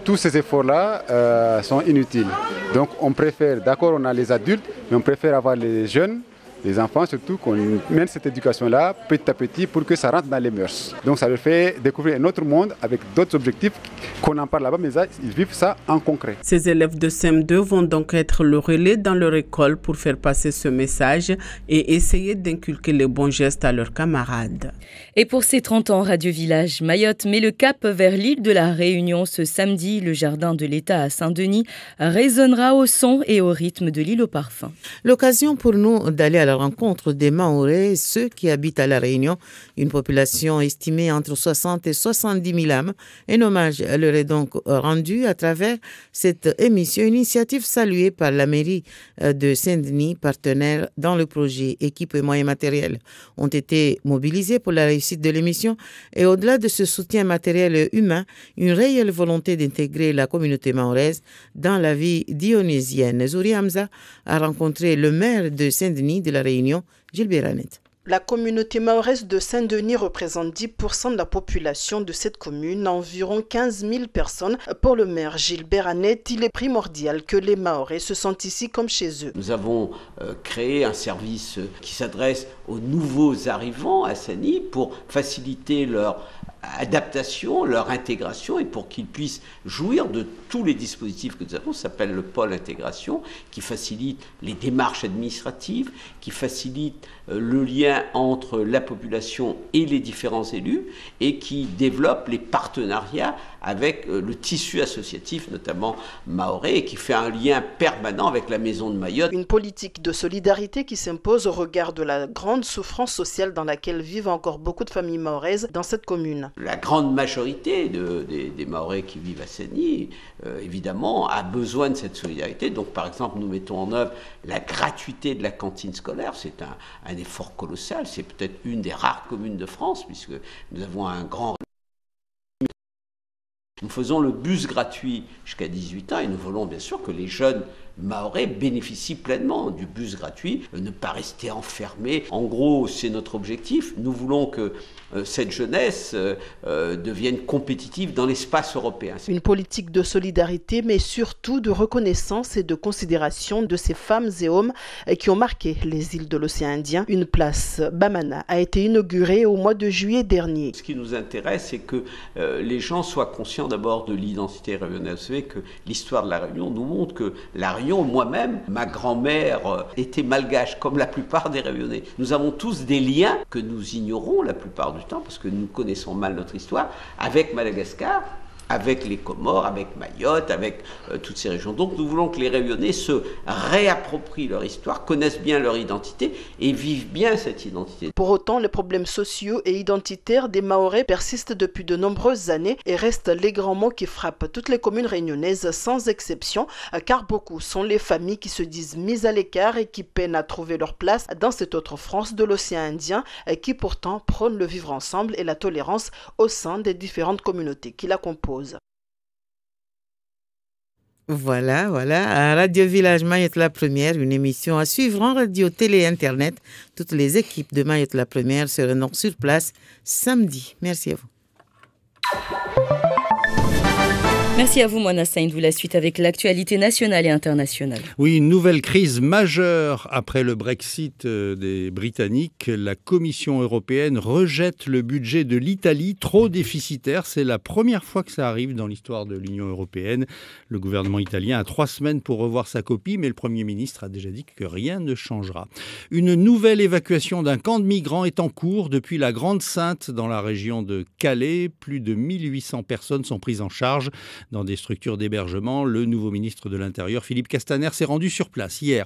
tous ces efforts-là sont inutiles. Donc, on préfère, d'accord, on a les adultes, mais on préfère avoir les jeunes, les enfants surtout, qu'on mène cette éducation-là petit à petit pour que ça rentre dans les mœurs. Donc ça leur fait découvrir un autre monde avec d'autres objectifs qu'on en parle là-bas, mais là, ils vivent ça en concret. Ces élèves de CM2 vont donc être le relais dans leur école pour faire passer ce message et essayer d'inculquer les bons gestes à leurs camarades. Et pour ces 30 ans, Radio Village Mayotte met le cap vers l'île de la Réunion. Ce samedi, le jardin de l'État à Saint-Denis résonnera au son et au rythme de l'île au parfum. L'occasion pour nous d'aller à la rencontre des Mahorais, ceux qui habitent à La Réunion, une population estimée entre 60 et 70 000 âmes. Un hommage leur est donc rendu à travers cette émission, initiative saluée par la mairie de Saint-Denis, partenaire dans le projet. Équipes et moyens matériels ont été mobilisés pour la réussite de l'émission et au-delà de ce soutien matériel et humain, une réelle volonté d'intégrer la communauté mahoraise dans la vie dionysienne. Zouri Hamza a rencontré le maire de Saint-Denis de La Réunion, Gilles Béranet. La communauté mahoraise de Saint-Denis représente 10% de la population de cette commune, environ 15 000 personnes. Pour le maire Gilles Béranet, il est primordial que les Mahorais se sentent ici comme chez eux. Nous avons créé un service qui s'adresse aux nouveaux arrivants à Saint-Denis pour faciliter leur adaptation, leur intégration et pour qu'ils puissent jouir de tous les dispositifs que nous avons. Ça s'appelle le pôle intégration qui facilite les démarches administratives, qui facilite le lien entre la population et les différents élus et qui développe les partenariats avec le tissu associatif, notamment mahorais, et qui fait un lien permanent avec la Maison de Mayotte. Une politique de solidarité qui s'impose au regard de la grande souffrance sociale dans laquelle vivent encore beaucoup de familles mahoraises dans cette commune. Etienne. La grande majorité des Mahorais qui vivent à Seni, évidemment, a besoin de cette solidarité. Donc, par exemple, nous mettons en œuvre la gratuité de la cantine scolaire. C'est un effort colossal. C'est peut-être une des rares communes de France, puisque nous avons un grand... Nous faisons le bus gratuit jusqu'à 18 ans et nous voulons bien sûr que les jeunes Mahorais bénéficient pleinement du bus gratuit, ne pas rester enfermés. En gros, c'est notre objectif. Nous voulons que cette jeunesse devienne compétitive dans l'espace européen. Une politique de solidarité, mais surtout de reconnaissance et de considération de ces femmes et hommes qui ont marqué les îles de l'océan Indien. Une place Bamana a été inaugurée au mois de juillet dernier. Ce qui nous intéresse, c'est que les gens soient conscients d'abord de l'identité réunionnaise. Vous savez que l'histoire de la Réunion nous montre que la Réunion, moi-même, ma grand-mère était malgache, comme la plupart des Réunionnais. Nous avons tous des liens que nous ignorons la plupart du temps, parce que nous connaissons mal notre histoire, avec Madagascar, avec les Comores, avec Mayotte, avec toutes ces régions. Donc nous voulons que les Réunionnais se réapproprient leur histoire, connaissent bien leur identité et vivent bien cette identité. Pour autant, les problèmes sociaux et identitaires des Mahorais persistent depuis de nombreuses années et restent les grands mots qui frappent toutes les communes réunionnaises sans exception, car beaucoup sont les familles qui se disent mises à l'écart et qui peinent à trouver leur place dans cette autre France de l'océan Indien qui pourtant prône le vivre ensemble et la tolérance au sein des différentes communautés qui la composent. Voilà. À Radio Village Mayotte la Première, une émission à suivre en radio, télé et internet. Toutes les équipes de Mayotte la Première seront sur place samedi. Merci à vous. Merci à vous, Moana Saïndou. La suite avec l'actualité nationale et internationale. Oui, une nouvelle crise majeure après le Brexit des Britanniques. La Commission européenne rejette le budget de l'Italie, trop déficitaire. C'est la première fois que ça arrive dans l'histoire de l'Union européenne. Le gouvernement italien a 3 semaines pour revoir sa copie, mais le Premier ministre a déjà dit que rien ne changera. Une nouvelle évacuation d'un camp de migrants est en cours depuis la Grande Sainte dans la région de Calais. Plus de 1800 personnes sont prises en charge dans des structures d'hébergement. Le nouveau ministre de l'Intérieur, Philippe Castaner, s'est rendu sur place hier.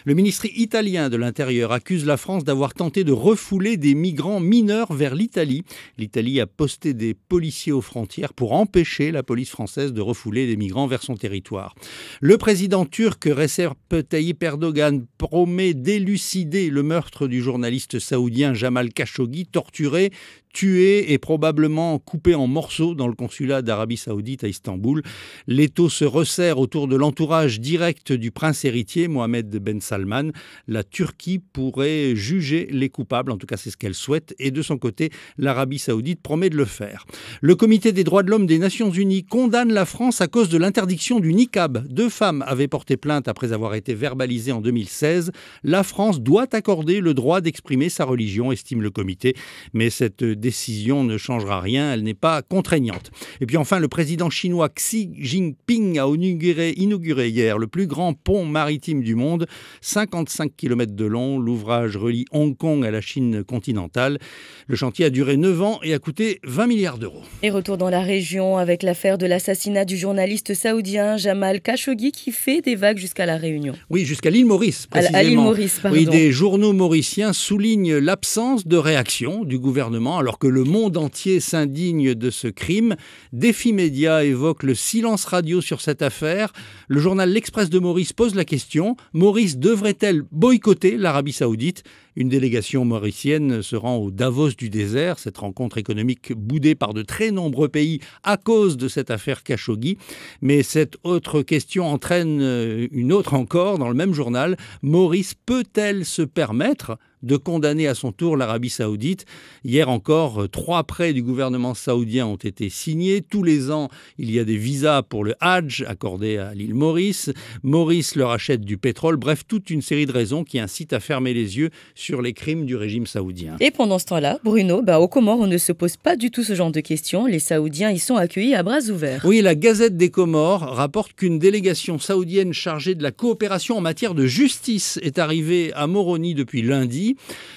Le ministre italien de l'Intérieur accuse la France d'avoir tenté de refouler des migrants mineurs vers l'Italie. L'Italie a posté des policiers aux frontières pour empêcher la police française de refouler des migrants vers son territoire. Le président turc Recep Tayyip Erdogan promet d'élucider le meurtre du journaliste saoudien Jamal Khashoggi, torturé, tué et probablement coupé en morceaux dans le consulat d'Arabie Saoudite à Istanbul. L'étau se resserre autour de l'entourage direct du prince héritier Mohamed Ben Salman. La Turquie pourrait juger les coupables, en tout cas c'est ce qu'elle souhaite, et de son côté, l'Arabie Saoudite promet de le faire. Le Comité des droits de l'homme des Nations Unies condamne la France à cause de l'interdiction du niqab. 2 femmes avaient porté plainte après avoir été verbalisées en 2016. La France doit accorder le droit d'exprimer sa religion, estime le comité, mais cette décision ne changera rien, elle n'est pas contraignante. Et puis enfin, le président chinois Xi Jinping a inauguré hier le plus grand pont maritime du monde, 55 km de long. L'ouvrage relie Hong Kong à la Chine continentale. Le chantier a duré 9 ans et a coûté 20 milliards d'euros. Et retour dans la région avec l'affaire de l'assassinat du journaliste saoudien Jamal Khashoggi qui fait des vagues jusqu'à la Réunion. Oui, jusqu'à l'île Maurice, précisément. À l'île Maurice, pardon. Oui, des journaux mauriciens soulignent l'absence de réaction du gouvernement alors que le monde entier s'indigne de ce crime. Défi Média évoque le silence radio sur cette affaire. Le journal L'Express de Maurice pose la question, Maurice devrait-elle boycotter l'Arabie Saoudite ? Une délégation mauricienne se rend au Davos du désert, cette rencontre économique boudée par de très nombreux pays à cause de cette affaire Khashoggi. Mais cette autre question entraîne une autre encore dans le même journal. Maurice peut-elle se permettre de condamner à son tour l'Arabie Saoudite? Hier encore, 3 prêts du gouvernement saoudien ont été signés. Tous les ans, il y a des visas pour le Hajj accordés à l'île Maurice. Maurice leur achète du pétrole. Bref, toute une série de raisons qui incitent à fermer les yeux sur les crimes du régime saoudien. Et pendant ce temps-là, Bruno, aux Comores, on ne se pose pas du tout ce genre de questions. Les Saoudiens y sont accueillis à bras ouverts. Oui, la Gazette des Comores rapporte qu'une délégation saoudienne chargée de la coopération en matière de justice est arrivée à Moroni depuis lundi.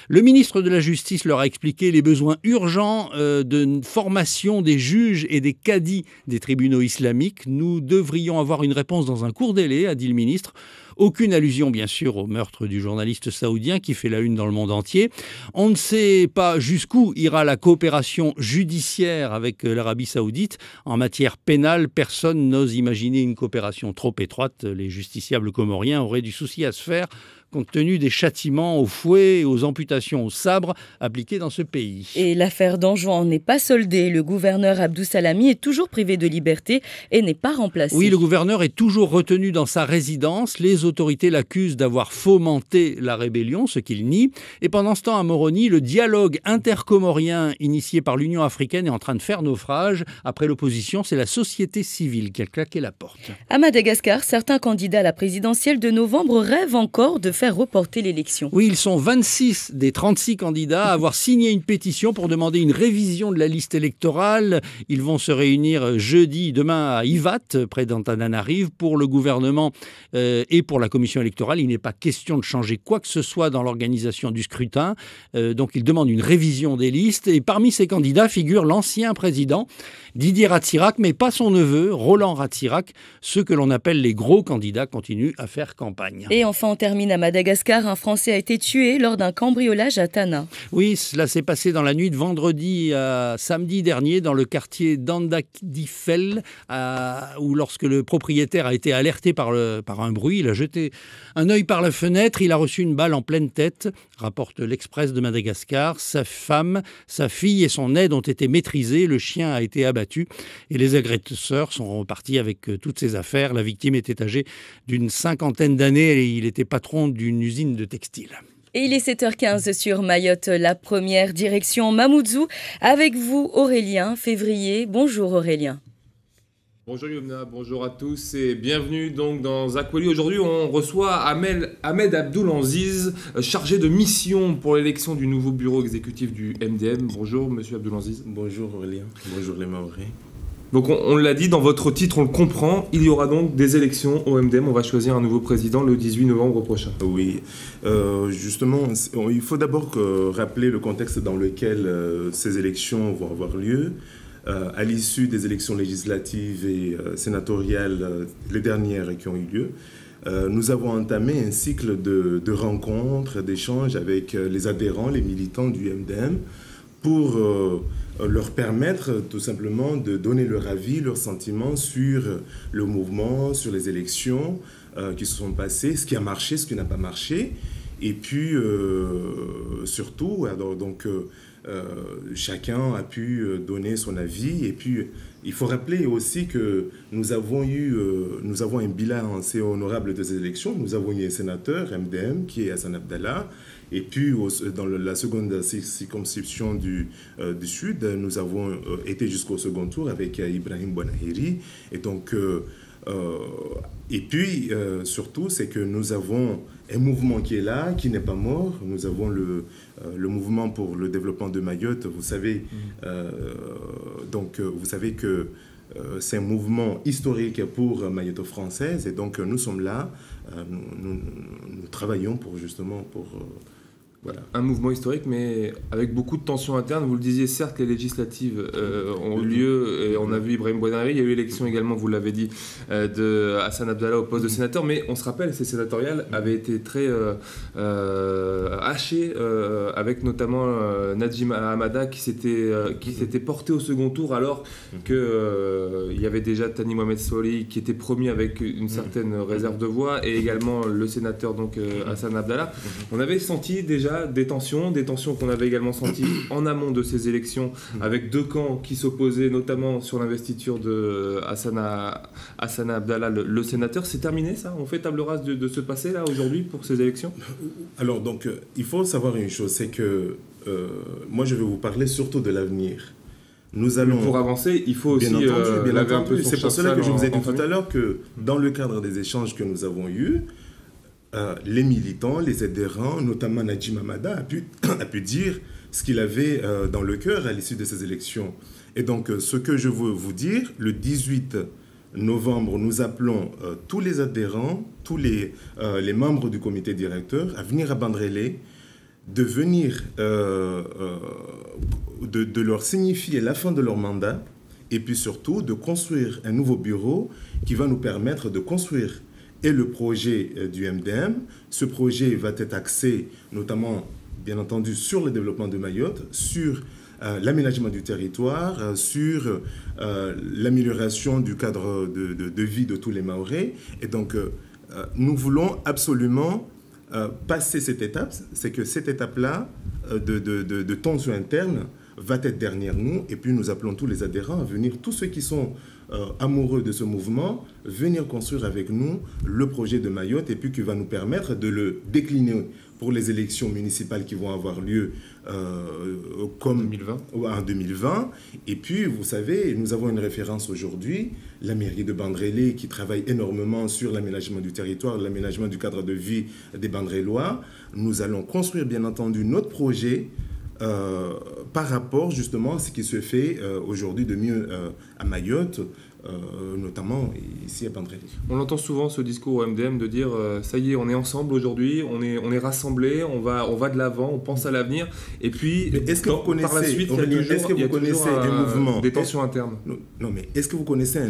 Le ministre de la Justice leur a expliqué les besoins urgents de formation des juges et des cadis des tribunaux islamiques. Nous devrions avoir une réponse dans un court délai, a dit le ministre. Aucune allusion, bien sûr, au meurtre du journaliste saoudien qui fait la une dans le monde entier. On ne sait pas jusqu'où ira la coopération judiciaire avec l'Arabie saoudite. En matière pénale, personne n'ose imaginer une coopération trop étroite. Les justiciables comoriens auraient du souci à se faire compte tenu des châtiments au fouet et aux amputations au sabre appliqués dans ce pays. Et l'affaire d'Anjouan n'est pas soldée. Le gouverneur Abdou Salami est toujours privé de liberté et n'est pas remplacé. Oui, le gouverneur est toujours retenu dans sa résidence. Les autorités l'accusent d'avoir fomenté la rébellion, ce qu'il nie. Et pendant ce temps, à Moroni, le dialogue intercomorien initié par l'Union africaine est en train de faire naufrage. Après l'opposition, c'est la société civile qui a claqué la porte. À Madagascar, certains candidats à la présidentielle de novembre rêvent encore de faire reporter l'élection. Oui, ils sont 26 des 36 candidats à avoir signé une pétition pour demander une révision de la liste électorale. Ils vont se réunir demain à Ivat, près d'Antananarive, pour le gouvernement et pour la commission électorale. Il n'est pas question de changer quoi que ce soit dans l'organisation du scrutin. Donc ils demandent une révision des listes. Et parmi ces candidats figure l'ancien président Didier Ratsirac, mais pas son neveu, Roland Ratsirac. Ceux que l'on appelle les gros candidats continuent à faire campagne. Et enfin, on termine à Madagascar. Un Français a été tué lors d'un cambriolage à Tana. Oui, cela s'est passé dans la nuit de vendredi à samedi dernier dans le quartier d'Andakdifel, où lorsque le propriétaire a été alerté par un bruit, il a jeté un œil par la fenêtre, il a reçu une balle en pleine tête, rapporte l'Express de Madagascar. Sa femme, sa fille et son aide ont été maîtrisés, le chien a été abattu et les agresseurs sont repartis avec toutes ses affaires. La victime était âgée d'une 50aine d'années et il était patron d'une usine de textile. Et il est 7h15 sur Mayotte, la première direction Mamoudzou. Avec vous Aurélien Février. Bonjour Aurélien. Bonjour Yomna, bonjour à tous et bienvenue donc dans Aquali. Aujourd'hui on reçoit Ahmed Abdoulaziz, chargé de mission pour l'élection du nouveau bureau exécutif du MDM. Bonjour monsieur Abdoulaziz. Bonjour Aurélien, bonjour les Maoris. Donc on l'a dit dans votre titre, on le comprend, il y aura donc des élections au MDM, on va choisir un nouveau président le 18 novembre prochain. Oui, justement, il faut d'abord rappeler le contexte dans lequel ces élections vont avoir lieu. À l'issue des élections législatives et sénatoriales, les dernières qui ont eu lieu, nous avons entamé un cycle de rencontres, d'échanges avec les adhérents, les militants du MDM, pour leur permettre tout simplement de donner leur avis, leurs sentiments sur le mouvement, sur les élections qui se sont passées, ce qui a marché, ce qui n'a pas marché, et puis surtout, chacun a pu donner son avis. Et puis, il faut rappeler aussi que nous avons un bilan assez honorable de ces élections. Nous avons eu un sénateur MDM qui est Hassan Abdallah. Et puis, dans la seconde circonscription du Sud, nous avons été jusqu'au second tour avec Ibrahim Bouanahiri. Et donc, surtout, c'est que nous avons un mouvement qui est là, qui n'est pas mort. Nous avons le mouvement pour le développement de Mayotte. Vous savez, vous savez que c'est un mouvement historique pour Mayotte française. Et donc, nous sommes là. Nous travaillons pour Voilà. Un mouvement historique, mais avec beaucoup de tensions internes. Vous le disiez, certes, les législatives ont eu lieu, et on a vu Ibrahim Bouanahiri. Il y a eu l'élection également, vous l'avez dit, de Hassan Abdallah au poste de sénateur. Mais on se rappelle, ces sénatoriales avaient été très hachées, avec notamment Najim Hamada qui s'était porté au second tour, alors qu'il y avait déjà Tani Mohamed Soli qui était promis avec une certaine réserve de voix, et également le sénateur Hassan Abdallah. On avait senti déjà des tensions qu'on avait également senties en amont de ces élections, avec deux camps qui s'opposaient, notamment sur l'investiture de Hassan Abdallah, le sénateur. C'est terminé ça? On fait table rase de ce passé là aujourd'hui pour ces élections? Alors donc il faut savoir une chose, c'est que moi je vais vous parler surtout de l'avenir. Nous allons, pour avancer, il faut aussi bien entendu. C'est pour cela que je vous ai dit tout à l'heure que dans le cadre des échanges que nous avons eus, les militants, les adhérents, notamment Najim Hamada, a pu dire ce qu'il avait dans le cœur à l'issue de ces élections. Et donc, ce que je veux vous dire, le 18 novembre, nous appelons tous les adhérents, tous les membres du comité directeur à venir à Bandrélé, de venir, de leur signifier la fin de leur mandat, et puis surtout de construire un nouveau bureau qui va nous permettre de construire et le projet du MDM. Ce projet va être axé notamment, bien entendu, sur le développement de Mayotte, sur l'aménagement du territoire, sur l'amélioration du cadre de vie de tous les Mahorais. Et donc, nous voulons absolument passer cette étape. C'est que cette étape-là de tension interne va être derrière nous. Et puis, nous appelons tous les adhérents à venir, tous ceux qui sont amoureux de ce mouvement, venir construire avec nous le projet de Mayotte et puis qui va nous permettre de le décliner pour les élections municipales qui vont avoir lieu comme 2020. En 2020. Et puis, vous savez, nous avons une référence aujourd'hui, la mairie de Bandrélé, qui travaille énormément sur l'aménagement du territoire, l'aménagement du cadre de vie des Bandrélois. Nous allons construire, bien entendu, notre projet par rapport justement à ce qui se fait aujourd'hui de mieux à Mayotte, notamment ici à Bandrélé. On entend souvent ce discours au MDM de dire ça y est, on est ensemble aujourd'hui, on est rassemblés, on va de l'avant, on pense à l'avenir. Et puis, est-ce que vous connaissez, par la suite, il y a toujours un mouvement, des tensions internes. Non, mais est-ce que vous connaissez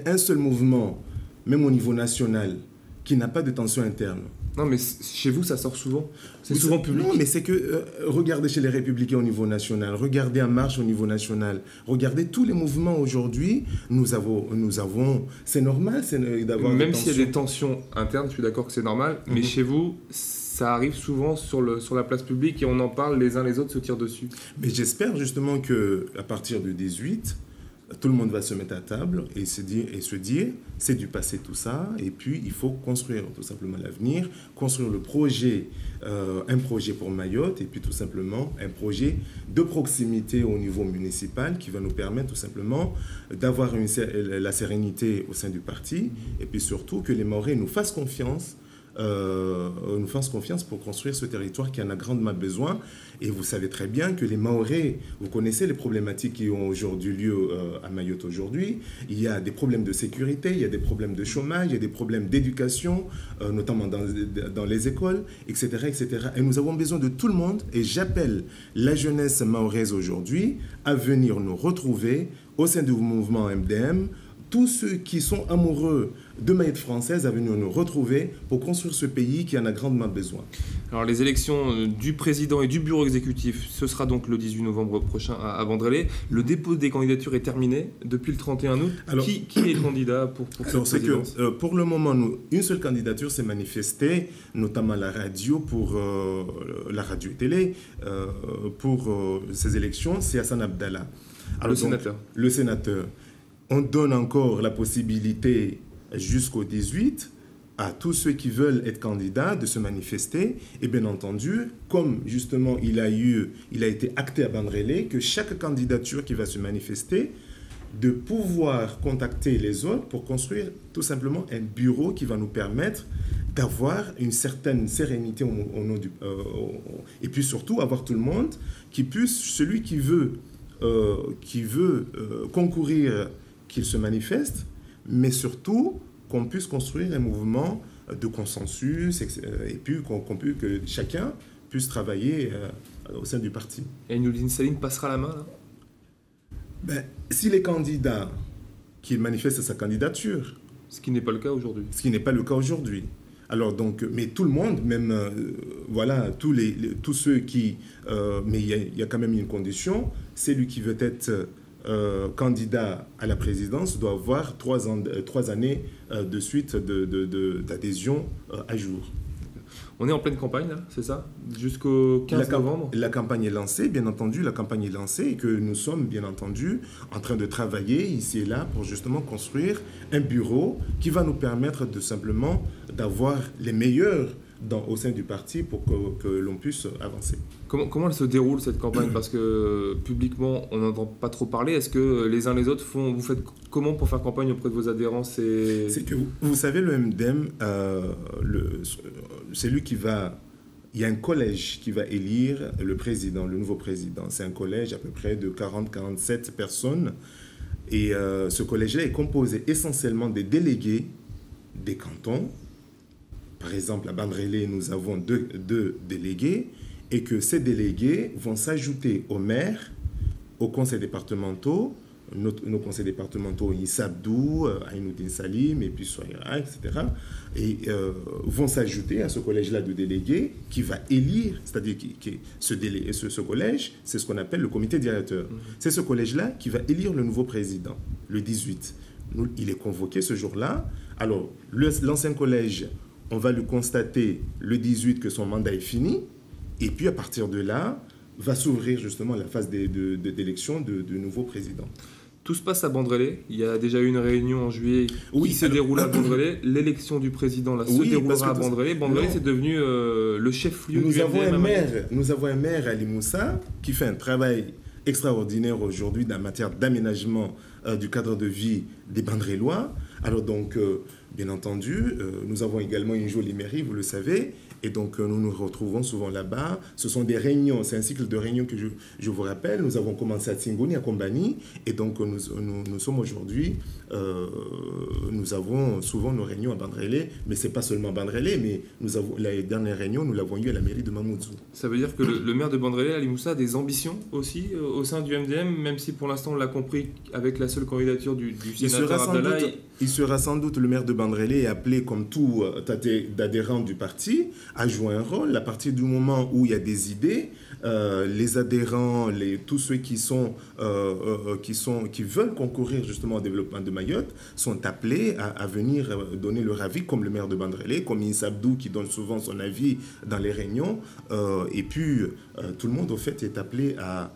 un seul mouvement, même au niveau national, qui n'a pas de tension interne? Non, mais chez vous, ça sort souvent. C'est souvent public. Non, mais c'est que, regardez chez les Républicains au niveau national, regardez En Marche au niveau national, regardez tous les mouvements aujourd'hui, nous avons c'est normal d'avoir même s'il y a des tensions internes, je suis d'accord que c'est normal, mais chez vous, ça arrive souvent sur la place publique et on en parle, les uns les autres se tirent dessus. Mais j'espère justement qu'à partir du 18, tout le monde va se mettre à table et se dire, c'est du passé tout ça, et puis il faut construire tout simplement l'avenir, construire le projet, un projet pour Mayotte, et puis tout simplement un projet de proximité au niveau municipal qui va nous permettre tout simplement d'avoir la sérénité au sein du parti, et puis surtout que les Mahorais nous fassent confiance pour construire ce territoire qui en a grandement besoin. Et vous savez très bien que les Mahorais, vous connaissez les problématiques qui ont aujourd'hui lieu à Mayotte aujourd'hui. Il y a des problèmes de sécurité, il y a des problèmes de chômage, il y a des problèmes d'éducation, notamment dans les écoles, etc., etc. Et nous avons besoin de tout le monde. Et j'appelle la jeunesse mahoraise aujourd'hui à venir nous retrouver au sein du mouvement MDM. Tous ceux qui sont amoureux de Mayotte française à venir nous retrouver pour construire ce pays qui en a grandement besoin. Alors les élections du président et du bureau exécutif, ce sera donc le 18 novembre prochain à Bandrélé. Le dépôt des candidatures est terminé depuis le 31 août. Alors, qui est candidat pour cette présidence ? Pour le moment, une seule candidature s'est manifestée, notamment la radio la radio et télé pour ces élections, c'est Hassan Abdallah. Alors, le sénateur. On donne encore la possibilité jusqu'au 18 à tous ceux qui veulent être candidats de se manifester. Et bien entendu, comme justement il a été acté à Bandrélé, que chaque candidature qui va se manifester, de pouvoir contacter les autres pour construire tout simplement un bureau qui va nous permettre d'avoir une certaine sérénité au nom du... et puis surtout avoir tout le monde qui puisse, celui qui veut concourir, qu'il se manifeste, mais surtout qu'on puisse construire un mouvement de consensus et puis que chacun puisse travailler au sein du parti. Et Nouline Saline passera la main là ? Si les candidats qui manifestent sa candidature... Ce qui n'est pas le cas aujourd'hui. Ce qui n'est pas le cas aujourd'hui. Alors donc, mais tout le monde, même voilà, tous ceux qui... mais il y a quand même une condition, c'est lui qui veut être... candidat à la présidence doit avoir 3 années de suite d'adhésion à jour. On est en pleine campagne, là, c'est ça ? Jusqu'au 15 novembre ? La campagne est lancée, bien entendu, et que nous sommes, bien entendu, en train de travailler ici et là pour justement construire un bureau qui va nous permettre de simplement d'avoir les meilleurs au sein du parti pour que l'on puisse avancer. Comment elle se déroule cette campagne ? Parce que publiquement, on n'entend pas trop parler. Est-ce que les uns les autres vous faites comment pour faire campagne auprès de vos adhérents ? C'est que vous savez, le MDM, c'est lui qui va... Il y a un collège qui va élire le président, le nouveau président. C'est un collège à peu près de 40-47 personnes. Et ce collège-là est composé essentiellement des délégués des cantons. Par exemple, à Bandrélé, nous avons deux délégués et que ces délégués vont s'ajouter aux maires, aux conseils départementaux, nos conseils départementaux, Issa Abdou, Aïnoudine Salim, et puis Soyra, etc., et vont s'ajouter à ce collège-là de délégués qui va élire, c'est-à-dire ce collège, c'est ce qu'on appelle le comité directeur. C'est ce collège-là qui va élire le nouveau président, le 18. Il est convoqué ce jour-là. Alors, l'ancien collège, on va lui constater le 18 que son mandat est fini, et puis à partir de là, va s'ouvrir justement la phase d'élection de nouveau président. Tout se passe à Bandrélé. Il y a déjà eu une réunion en juillet qui se déroule à Bandrélé. L'élection du président se déroulera à Bandrélé. Bandrélé, c'est devenu le chef-lieu du MDM. Nous avons un maire, Ali Moussa, qui fait un travail extraordinaire aujourd'hui en matière d'aménagement du cadre de vie des Bandrélois. Alors donc, bien entendu, nous avons également une jolie mairie, vous le savez, et donc nous nous retrouvons souvent là-bas. Ce sont des réunions, c'est un cycle de réunions que je vous rappelle. Nous avons commencé à Tsingoni, à Kombani, et donc nous sommes aujourd'hui, nous avons souvent nos réunions à Bandrélé, mais ce n'est pas seulement Bandrélé, mais la dernière réunion, nous l'avons eue à la mairie de Mamoudzou. Ça veut dire que le maire de Bandrélé, Ali Moussa, a des ambitions aussi au sein du MDM, même si pour l'instant on l'a compris avec la seule candidature du sénateur Abdallah. Il sera sans doute le maire de Bandrélé appelé, comme tout adhérent du parti, à jouer un rôle. À partir du moment où il y a des idées, les adhérents, tous ceux qui veulent concourir justement au développement de Mayotte sont appelés à venir donner leur avis, comme le maire de Bandrélé, comme Issa Abdou qui donne souvent son avis dans les réunions. Et puis, tout le monde, au fait, est appelé à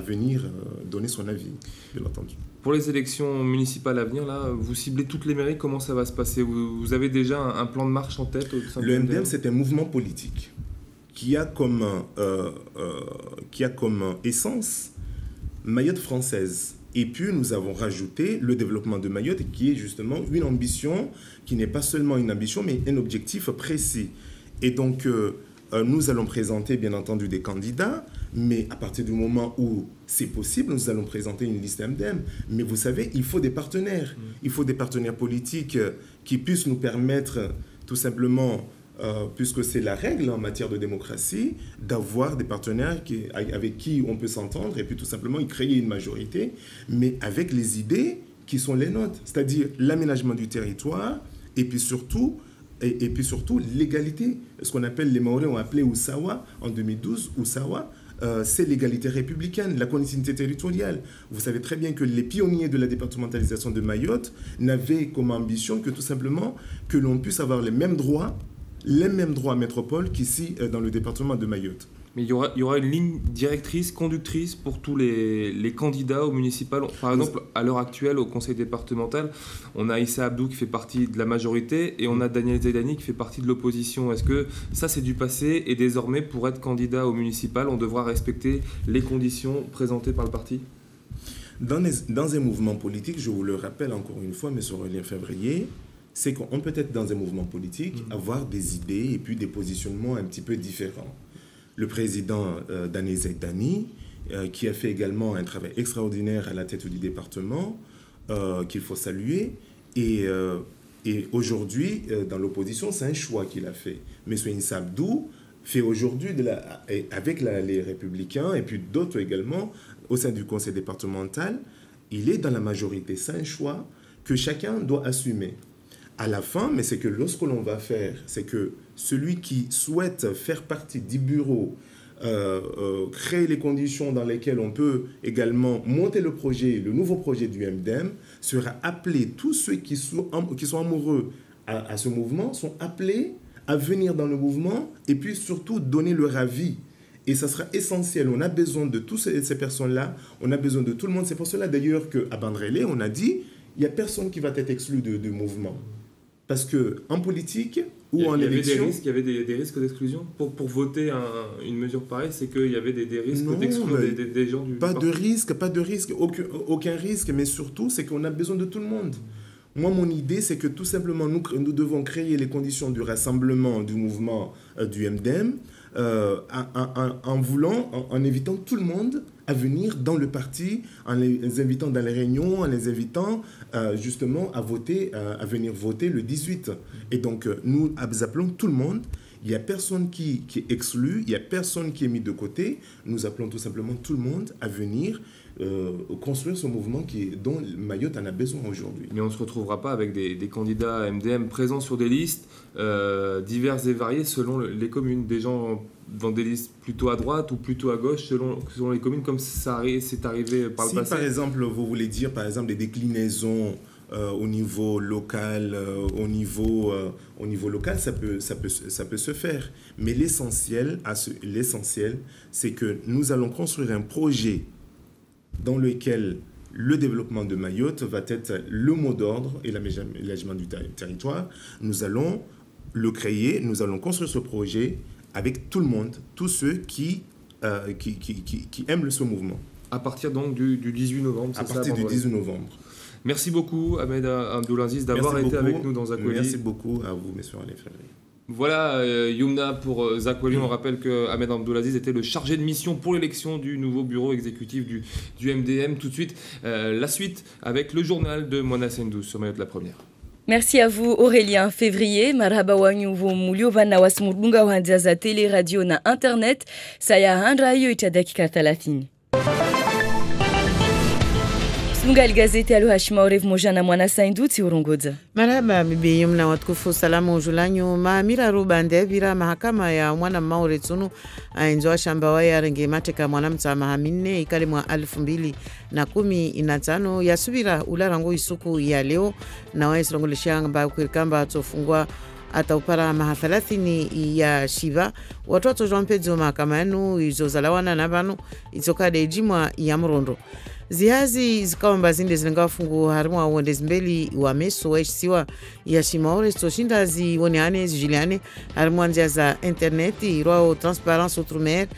venir donner son avis, bien entendu. Pour les élections municipales à venir, là, vous ciblez toutes les mairies, comment ça va se passer? Vous avez déjà un plan de marche en tête au sein Le MDM, c'est un mouvement politique qui a comme essence Mayotte française. Et puis, nous avons rajouté le développement de Mayotte, qui est justement une ambition, qui n'est pas seulement une ambition, mais un objectif précis. Et donc, nous allons présenter, bien entendu, des candidats, mais à partir du moment où c'est possible, nous allons présenter une liste MDM. Mais vous savez, il faut des partenaires. Il faut des partenaires politiques qui puissent nous permettre, tout simplement, puisque c'est la règle en matière de démocratie, d'avoir des partenaires avec qui on peut s'entendre et puis tout simplement y créer une majorité, mais avec les idées qui sont les nôtres, c'est-à-dire l'aménagement du territoire et puis surtout l'égalité. Ce qu'on appelle, les Maoris ont appelé Oussawa en 2012, Oussawa, c'est l'égalité républicaine, la continuité territoriale. Vous savez très bien que les pionniers de la départementalisation de Mayotte n'avaient comme ambition que tout simplement que l'on puisse avoir les mêmes droits à métropole qu'ici dans le département de Mayotte. Mais il y aura une ligne directrice, conductrice pour tous les candidats au municipal. Par exemple, à l'heure actuelle, au conseil départemental, on a Issa Abdou qui fait partie de la majorité et on a Daniel Zaidani qui fait partie de l'opposition. Est-ce que ça, c'est du passé et désormais, pour être candidat au municipal, on devra respecter les conditions présentées par le parti ? Dans un mouvement politique, je vous le rappelle encore une fois, M. Aurélien Février, c'est qu'on peut être dans un mouvement politique, avoir des idées et puis des positionnements un petit peu différents. Le président Daniel Zaidani, qui a fait également un travail extraordinaire à la tête du département, qu'il faut saluer. Et aujourd'hui, dans l'opposition, c'est un choix qu'il a fait. M. Issa Abdou fait aujourd'hui, avec les Républicains et puis d'autres également, au sein du conseil départemental, il est dans la majorité. C'est un choix que chacun doit assumer. À la fin, mais c'est que lorsque l'on va faire, c'est que celui qui souhaite faire partie du bureau, créer les conditions dans lesquelles on peut également monter le nouveau projet du MDM, sera appelé, tous ceux qui sont amoureux à ce mouvement, sont appelés à venir dans le mouvement et puis surtout donner leur avis. Et ça sera essentiel. On a besoin de toutes ces personnes-là, on a besoin de tout le monde. C'est pour cela d'ailleurs qu'à Bandrélé, on a dit, il n'y a personne qui va être exclu du mouvement. Parce qu'en politique ou en élection... Il y avait des risques d'exclusion pour voter une mesure pareille, c'est qu'il y avait des risques d'exclure des gens du parti. Pas de risque, aucun risque, mais surtout, c'est qu'on a besoin de tout le monde. Moi, mon idée, c'est que tout simplement, nous devons créer les conditions du rassemblement du mouvement du MDM en invitant tout le monde à venir dans le parti, en les invitant dans les réunions, en les invitant justement à venir voter le 18. Et donc, nous appelons tout le monde. Il n'y a personne qui est exclu, il n'y a personne qui est mis de côté. Nous appelons tout simplement tout le monde à venir construire ce mouvement dont Mayotte en a besoin aujourd'hui. Mais on ne se retrouvera pas avec des candidats MDM présents sur des listes diverses et variées selon les communes. Des gens dans des listes plutôt à droite ou plutôt à gauche selon les communes, comme c'est arrivé par le passé. Si par exemple, vous voulez dire par exemple des déclinaisons au niveau local, ça peut se faire. Mais l'essentiel, c'est que nous allons construire un projet dans lequel le développement de Mayotte va être le mot d'ordre et l'aménagement du territoire. Nous allons le créer, nous allons construire ce projet avec tout le monde, tous ceux qui aiment ce mouvement. À partir donc du 18 novembre, c'est ça? À partir du 18 novembre. Merci beaucoup, Ahmed Abdoulaziz, d'avoir été avec nous dans Zakweli. Merci beaucoup à vous, messieurs Alain Ferré. Voilà, Youmna pour Zakweli. On rappelle que Ahmed Abdoulaziz était le chargé de mission pour l'élection du nouveau bureau exécutif du MDM. Tout de suite, la suite avec le journal de Mona Sendou sur Mayotte la première. Merci à vous Aurélien. Février, marhaba wanyu mulio vana wasmudunga wanzia za tele, radio na internet. Saya handra hiyo dakika 30. Sunga gazeti alohashima urevu moja na Mwana Sainduti urongoza. Marhaba bibi Yumna watukufu, salamu ujulanyu maamira rubande vira mahakama ya mwana maure tunu ainzoa shamba waya renge mateka mwana mtama hamine ikali mwa 2015 yasubira ularango isuku ya leo na wae sirongoleshanga kwirikamba atofungwa ataupara maha 30 ya shiva watoto jompedzo mahakama yanu izozalawana na vanu itokade ijimwa ya mrondo. Zihazi zikawamba zinde zilingafungu harimu wa uondezi mbeli wa meso wa ishisiwa ya shimaore soshinda zioneane zijiliane harimu wanzia za interneti iruao Transparence Outre-mer.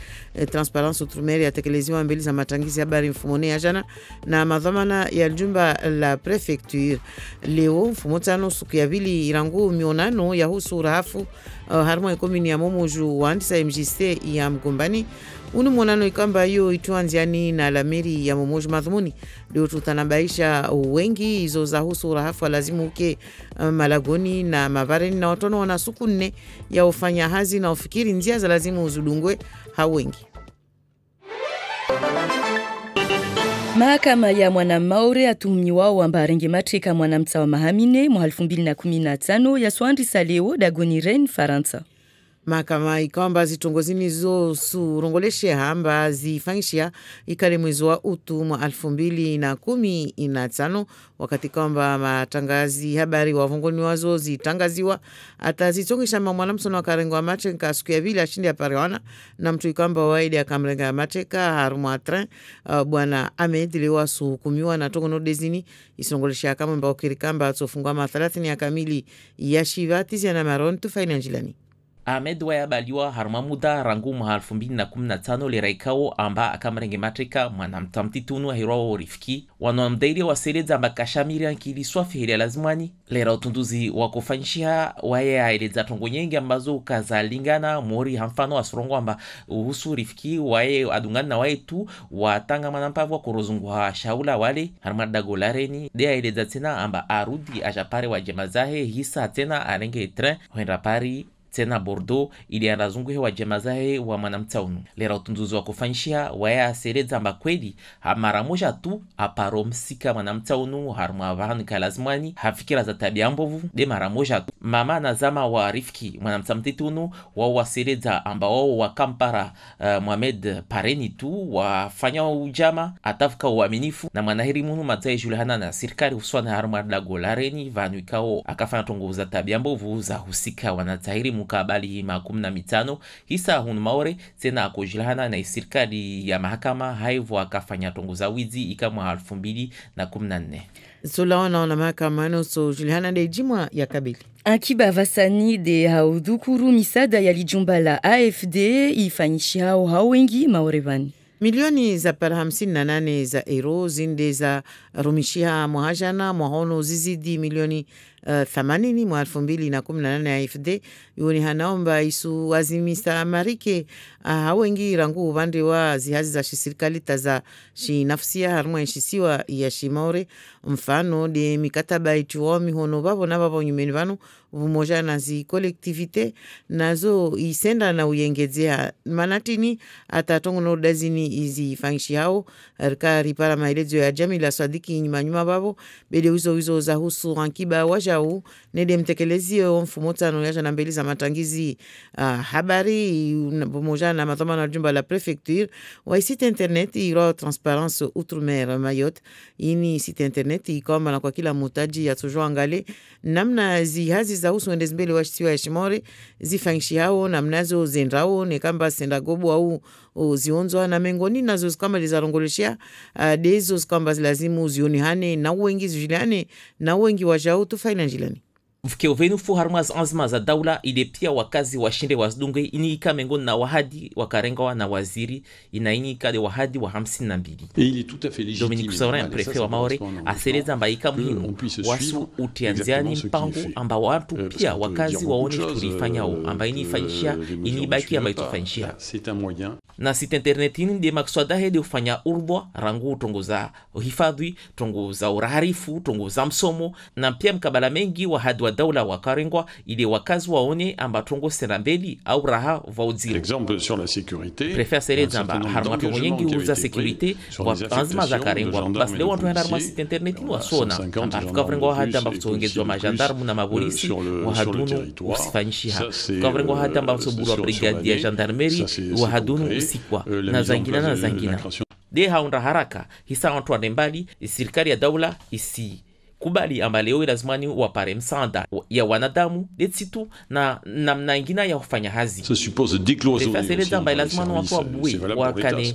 Transparence Outre-mer ya tekeleziwa mbeli za matangizi habari mfumone ya jana na madhamana ya jumba la prefecture. Leo mfumotano suku ya vili irangu mionano ya husu urahafu harimu ya komini ya momoju waandisa MJC ya Mgombani. Unu mwanano ikamba hiyo ituanziani na lameri ya momoju madhumuni leo tutanabaisha wengi izo za husu urahafu lazimu uke malagoni na mavareni na watono wana suku 4 ya ufanya hazi na ufikiri njia za lazimu uzudungwe hawengi. Mahakama ya mwana maure atuhumiwao wamba renge matreka mwana mtsawa mahamine mwa 2015 ya swandisa leo dagoni Ren Faransa. Mahakama ikamba zitongozini zo surongoleshe hamba zifanyishia ikale mwezi wa utu mwa 2015 wakati kwamba matangazi habari wavongoni wazo zitangaziwa atazitongisha mwana msono wa karengwa mateka siku ya vile ashindi ya parewana na mtu ikamba waide akamrenga mateka harumwa train bwana Ahmed lewa suhukumiwa na tongono dezini isongoleshe kama mbao kirikamba atofungwa ma 30 ya kamili ya shiva tizia na maron tufaini anjilani. Ahmed wayabaliwa haruma muda rangu mwa 2015 leraikao amba akamrenge matreka mwana mtamtitunu ahirwa Rifiki wanamdairi waseleza makashamiri ankili swafihili lazimani lera utunduzi wakufanyishia waye aeleza tongo nyingi ambazo kazalingana mori hamfano asurongo amba uhusu Rifiki waye adungana na waye tu watanga manampavu wa kurozungwa shaula wale haruma dagolareni de aeleza tena amba arudi ajapare wa jemazahe hisa tena arenge tren huenda pari tena Bordeaux ili anazungu hewa jemazahe wa manamtaunu. Lera utunduzi wa kufanyishia waya sereza mbakweli mara moja tu aparo msika manamtaunu haruma vahanu kalazimani hafikira za tabia mbovu de mara moja tu. Mama na zama wa Rifiki manamtamtitunu wa sereza ambao wa Kampara Mohamed Pareni tu wafanya ujama atafuka uaminifu na manahiri munu matae julihana na sirikari uswana haruma dagolareni vanu ikao akafanya tongo za tabia mbovu za husika wanatahiri mukabali 15 hisa hunu maore tena akojilhana na serikali ya mahakama haivo akafanya tongoza wizi ikamwa 2014. Sulaona na mahakama no jilhana de jimwa ya kabili. Akiba Vasani de haudhukuru misada ya lijumba la AFD ifanyishia hao wengi maorevani. Milioni za para 58 za euro zinde za rumishia mwahajana mwahono zizidi milioni 80 mwa 2018 AFD yoni hanaomba isu wazimisa marike hawengi rangu upande wa zihazi za serikali taza shinafsia harumwa nshisiwa ya shimaure mfano de mikataba ituwa mihono babo na babo nyumeni vanu vumoja na zi kolektivite nazo isenda na uyengezea manatini atatongo no dazini izi fangshi hao rika ripara maelezo ya Jamila Sadiki nyuma babo bede uzo za husu rankiba wajau nede mtekelezi wa mfumo tano ya jana mbele za matangizi habari vumoja na matoma na jumba la prefecture wa site internet iro transparence outre-mer Mayotte ini site internet ikoma na kwa kila mutaji ya tujo angale namna zihazi za husu endezi mbele wa shisiwa ya shimore zifangshi hao namnazo zendrao nekamba sendagobo au zionzwa na mengoni nazo zikamba lizarongoleshia dezo zikamba zilazimu zionihane na wengi zujiliane na wengi wajao tufaina njilani. Mfikeo fu harumaz azma za daula ile pia wakazi washinde wazdunge iniika mengoni na wahadi wakarengawa na waziri inainika de wahadi wa 52. Dominique Sorin, prefet wa Maore, aseleza mbaika muhimu wasu utianziani mpango amba watu pia wakazi waone tulifanyao amba inifanyishia inibaki amba itufanyishia. Na site internetini de makswadahe de ufanya urbwa rangu tongoza uhifadhi, tongoza uraharifu, tongoza msomo na pia mkabala mengi wahadi wa daula wakarengwa ili wakazi waone amba tongo serambeli au raha vaudzi. Exemple sur la sécurité. Préfère sereza amba harmato nyingi uza sécurité wa azma za karengwa. Bas leo watu harma site internet ni wasona amba tukavrengwa hadi amba tuongezwa majandarmu na mapolisi wa hadunu usifanyisha. Tukavrengwa hadi amba tuburwa brigade ya gendarmerie wa hadunu usikwa na zangina. De haunda haraka hisa watu wanembali serikali ya daula isi kubali amba leo lazimani wapare msaada ya wanadamu detsitu na namna ingina ya kufanya hazi. Ça suppose décloisonner. Prefaseleza amba lazimani watu wabuwe wakane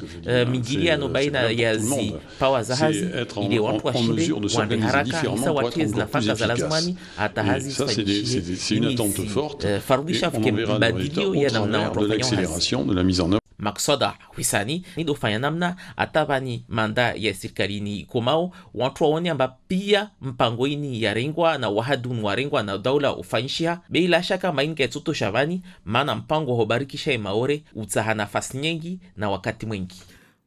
mingiliano baina ya zi power za hazi ili watu washinde wande haraka hisa watiezi na faka za lazimani hata hazi sifanyishie. Farudisha fike mbadidio ya namna watu wafanya hazi. Maksoda Hwisani ni dofanya namna atabani manda ya serikali ni komao watu waone amba pia mpango ini ya rengwa na wahadun wa rengwa na daula ufanyishia bila shaka mainga ya tuto shavani maana mpango hobarikisha ya Maore utaha nafasi nyingi na wakati mwingi.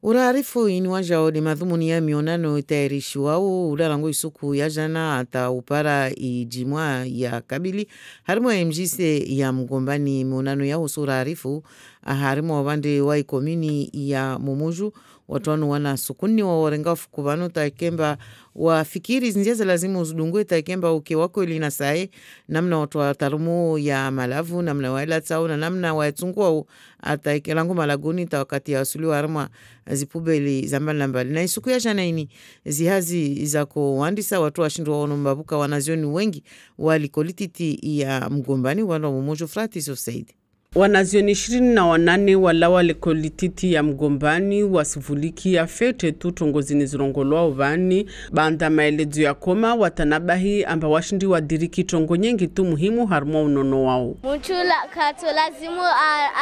Urarifu inuwajao ni madhumuni ya mionano itayarishi wao ularango isuku ya jana ata upara ijimwa ya kabili harimo ya mjise ya mgombani mionano ya usura arifu harimo wabande wa ikomini ya Mumuju watu wanu wana sukuni wa warenga fukubano taikemba wafikiri zinjeza lazimu uzudungue taikemba uke wako ilina sae namna watu wa tarumu ya malavu namna waila tsao na namna waetungua ataikirangu malaguni ta wakati ya wasuli wa harma zipubeli zambali nambali na isuku ya jana ini zihazi zako wandisa watu wa shindu waono mbabuka wanazioni wengi wali kolititi ya mgombani wana Mumuju Fratis of Said. Wanazioni 28 wala wale kolititi ya mgombani wasivuliki ya fete tu tongozini zirongolwa uvani banda maelezo ya koma watanabahi amba washindi wadiriki tongo nyengi tu muhimu harmo unono wao. Mchula kato lazimu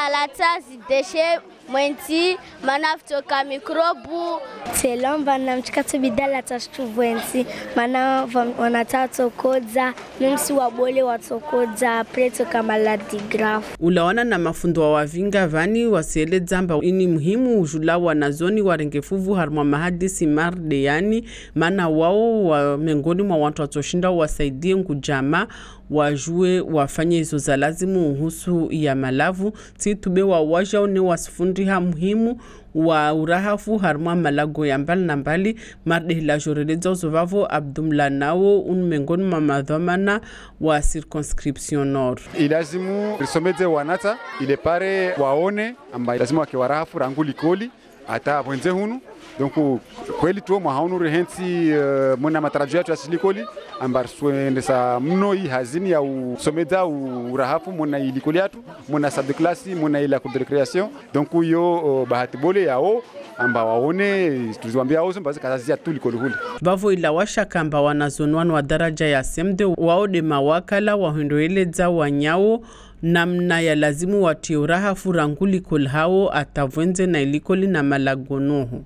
alatazi deshe mwenti manaftoka mikrobu selomba na mchikato bidala tashtuvensi mana wanatato kodza numsi wabole watokodza preto kama ladigraf ulawana na mafundo wa wavinga vani wasiele zamba ini muhimu ujula wanazoni warengefuvu harma mahadisi marde yani mana wao wa mengoni mwa watu watoshinda wasaidie nkujama wajue wafanye hizo za lazimu uhusu ya malavu titube wa waja une wasifundiha muhimu wa urahafu harma malago ya mbali na mbali marde la joreleza uzovavo Abdumla nao unmengoni mamadhamana wa circonscription nord. Ilazimu risomeze wanata ile pare waone amba ilazimu wake warahafu ranguli koli ata wenze hunu donc kweli tu mwahaunu rehensi muna matarajio yetu ya silikoli ambar suendesa mno hii hazini ya usomeza urahafu muna ilikoli yetu muna salle de classe muna ila cour de récréation donc yo bahati bole yao amba waone tuziwambia wao mbazi kazi ya tulikoli huli bavo ila washa kamba wanazonwana wa daraja ya semde wao de mawakala wahendoeleza wanyao namna ya lazimu watie urahafu ranguli kolhao atavwenze na ilikoli na malagonoho.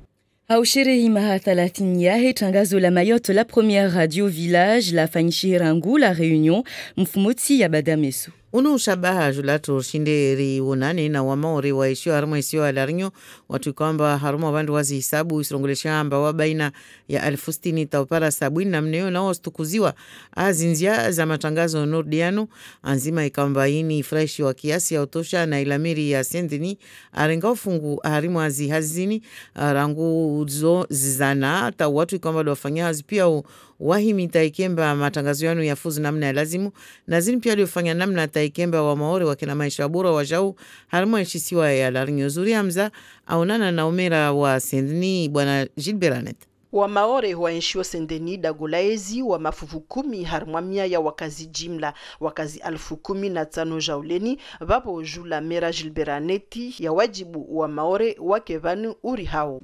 Ausherehi maha 30 yahe tangazo la Mayotte, la première radio village la Fainchirangu la Réunion mfumotsi ya Badameso. Uno shabaha julato shinderi unani na wamaori waishio harimo isio alarinyo watu kwamba harimo bandu wazi hisabu isirongolesha amba wabaina ya 60,000 taupara sabwini na mneo na wastukuziwa azinzia za matangazo nordiano anzima ikambaini fresh wa kiasi ya utosha na ilamiri ya sendini arenga ufungu harimo azi hazini rangu uzo zizana hata watu ikwamba wafanya hazi pia wahimi taikemba matangazo yanu ya fuzu namna ya lazimu na zini pia liofanya namna taikemba wa maori wakina maisha bora wajau harimo nchisiwa ya larinyo zuri hamza aunana na umera wa sendini bwana Gilberanet. Wa maore waenshiwa sendeni dagolaezi wa mafufu 10 harmamia ya wakazi jimla wakazi 15,000 jauleni vapo jula mera Gilberaneti ya wajibu wa maore wakevanu uri hao.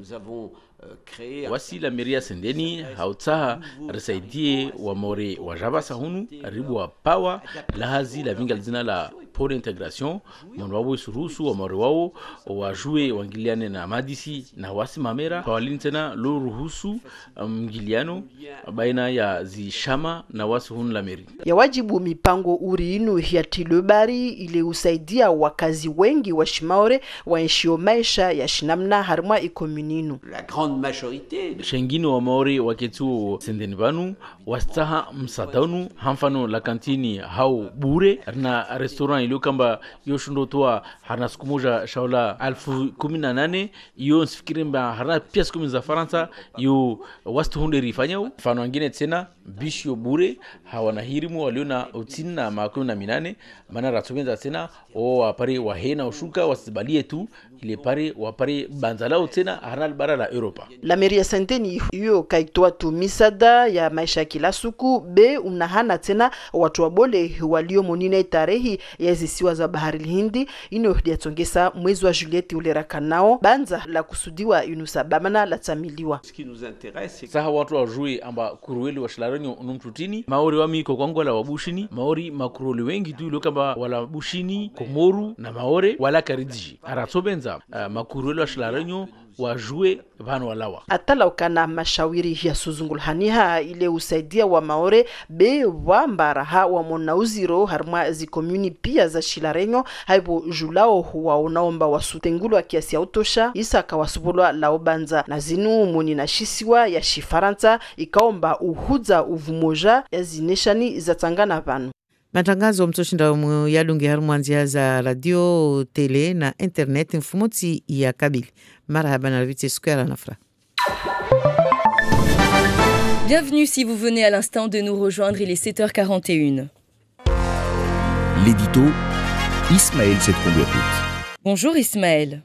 Wasi la meria sendeni hautsaha resaidie wa more wa javasa hunu ribu wa pawa lahazi la vingal zina la pour intégration mwanwawo surusu wa more wao wajue wangiliane na madisi na wasi mamera pawalini tena lo ruhusu mgiliano baina ya zishama na wasi hunu la meri ya wajibu mipango uri inu ya tilobari ile usaidia wakazi wengi wa shimaore waenshio maisha ya shinamna harma ikomuninu la grande majorité shengino wa maori waketu sendeni banu wastaha msadanu hamfano la kantini hau bure na restaurant ilo kamba yoshundo toa harna siku moja shaula 18,000 yo nsifikirimba harna pia siku za Faransa yo wastu hunderi fanyao mfano wengine tena bishio bure hawana hirimu waliona utina 18 maana ratubenza tena wapare wahena ushuka wasibalie tu ile pare wapare banzalao tena harna bara la Europa. La meria senteni hiyo kaitoa tu misada ya maisha kila suku be unahana tena watu wabole walio monine tarehi ya zisiwa za bahari Hindi ino diatongesa mwezi wa Julieti ule rakanao banza la kusudiwa yunusabamana la tamiliwa. Saha watu wajue amba kuruweli wa shilaranyo numtutini maori wami kokongola wabushini maori makuruli wengi tu ilo kamba wala bushini komoru na maore wala karidiji aratobenza makuruweli wa shilaranyo wajue vanu walawa atala ukana mashawiri ya suzungulhaniha ile usaidia wa maore be wambaraha wa monauziro harma zi komuni pia za shilarenyo haibo julao huwa unaomba wasutengulu wa kiasi ya utosha isa kawasubulwa laobanza na zinu muni na shisiwa ya shifaransa ikaomba uhuza uvumoja ya zineshani za tangana vanu. Matangazo mtoshinda yalungi harumwanzia za radio, tele na internet mfumoti ya kabili. Marhaba na vite square nafra. Bienvenue si vous venez à l'instant de nous rejoindre, il est 7h41. L'édito, Ismaël Sedkounouapit. Bonjour Ismaël.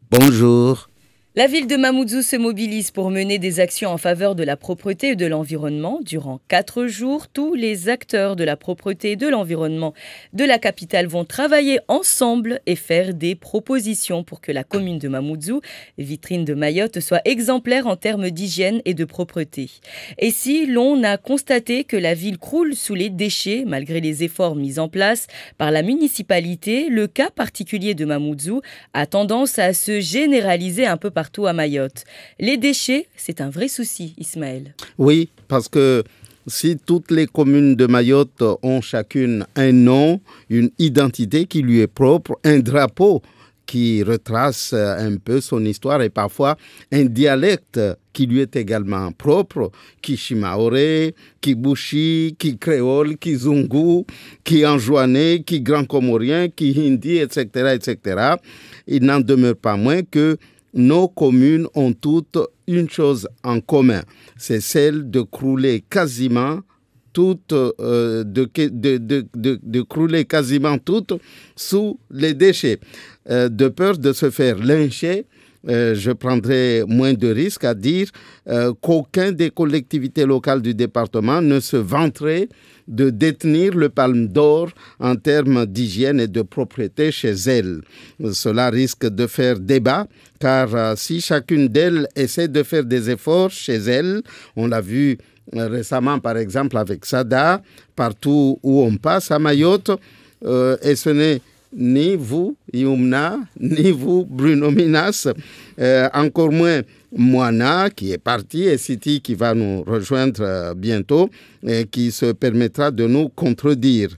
Bonjour. La ville de Mamoudzou se mobilise pour mener des actions en faveur de la propreté et de l'environnement. Durant 4 jours, tous les acteurs de la propreté et de l'environnement de la capitale vont travailler ensemble et faire des propositions pour que la commune de Mamoudzou, vitrine de Mayotte, soit exemplaire en termes d'hygiène et de propreté. Et si l'on a constaté que la ville croule sous les déchets, malgré les efforts mis en place par la municipalité, le cas particulier de Mamoudzou a tendance à se généraliser un peu partout à Mayotte. Les déchets, c'est un vrai souci, Ismaël. Oui, parce que si toutes les communes de Mayotte ont chacune un nom, une identité qui lui est propre, un drapeau qui retrace un peu son histoire et parfois un dialecte qui lui est également propre, qui Shimaoré, qui Bouchi, qui créole, qui Zungu, qui Anjouanais, qui grand comorien, qui hindi, etc., etc. Il n'en demeure pas moins que nos communes ont toutes une chose en commun, c'est celle de crouler quasiment toutes, de crouler quasiment toutes sous les déchets. De peur de se faire lyncher, je prendrai moins de risques à dire qu'aucun des collectivités locales du département ne se vanterait de détenir le palme d'or en termes d'hygiène et de propreté chez elles. Cela risque de faire débat, car si chacune d'elles essaie de faire des efforts chez elle, on l'a vu récemment par exemple avec Sada, partout où on passe à Mayotte, et ce n'est ni vous, Youmna, ni vous, Bruno Minas, encore moins Moana qui est parti et Siti qui va nous rejoindre bientôt et qui se permettra de nous contredire.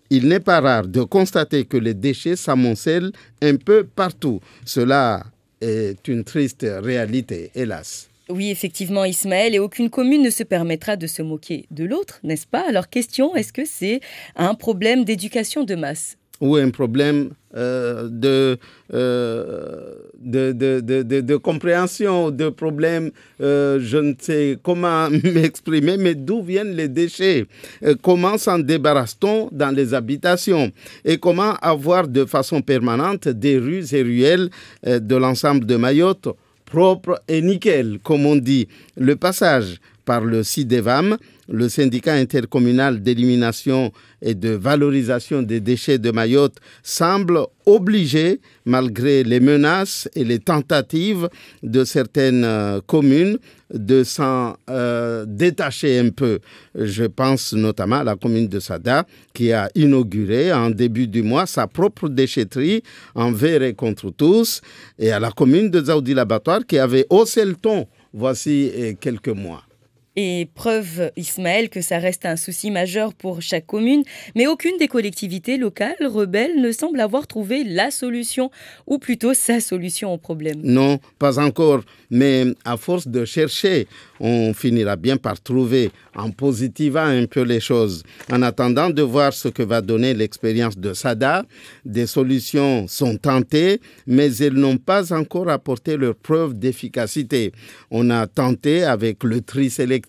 Il n'est pas rare de constater que les déchets s'amoncellent un peu partout. Cela est une triste réalité, hélas. Oui, effectivement, Ismaël, et aucune commune ne se permettra de se moquer de l'autre, n'est-ce pas? Alors, question, est-ce que c'est un problème d'éducation de masse? Ou un problème de compréhension, de problème, je ne sais comment m'exprimer, mais d'où viennent les déchets? Comment s'en débarrasse-t-on dans les habitations? Et comment avoir de façon permanente des rues et ruelles de l'ensemble de Mayotte propres et nickel, comme on dit? Le passage par le SIDEVAM, le syndicat intercommunal d'élimination et de valorisation des déchets de Mayotte, semble obligé, malgré les menaces et les tentatives de certaines communes, de s'en détacher un peu. Je pense notamment à la commune de Sada, qui a inauguré en début du mois sa propre déchetterie envers et contre tous, et à la commune de Zaoudi-Labatoire, qui avait haussé le ton voici quelques mois. Et preuve, Ismaël, que ça reste un souci majeur pour chaque commune, mais aucune des collectivités locales rebelles ne semble avoir trouvé la solution, ou plutôt sa solution au problème. Non, pas encore, mais à force de chercher, on finira bien par trouver, en positivant un peu les choses. En attendant de voir ce que va donner l'expérience de Sada, des solutions sont tentées, mais elles n'ont pas encore apporté leur preuve d'efficacité. On a tenté avec le tri sélectif.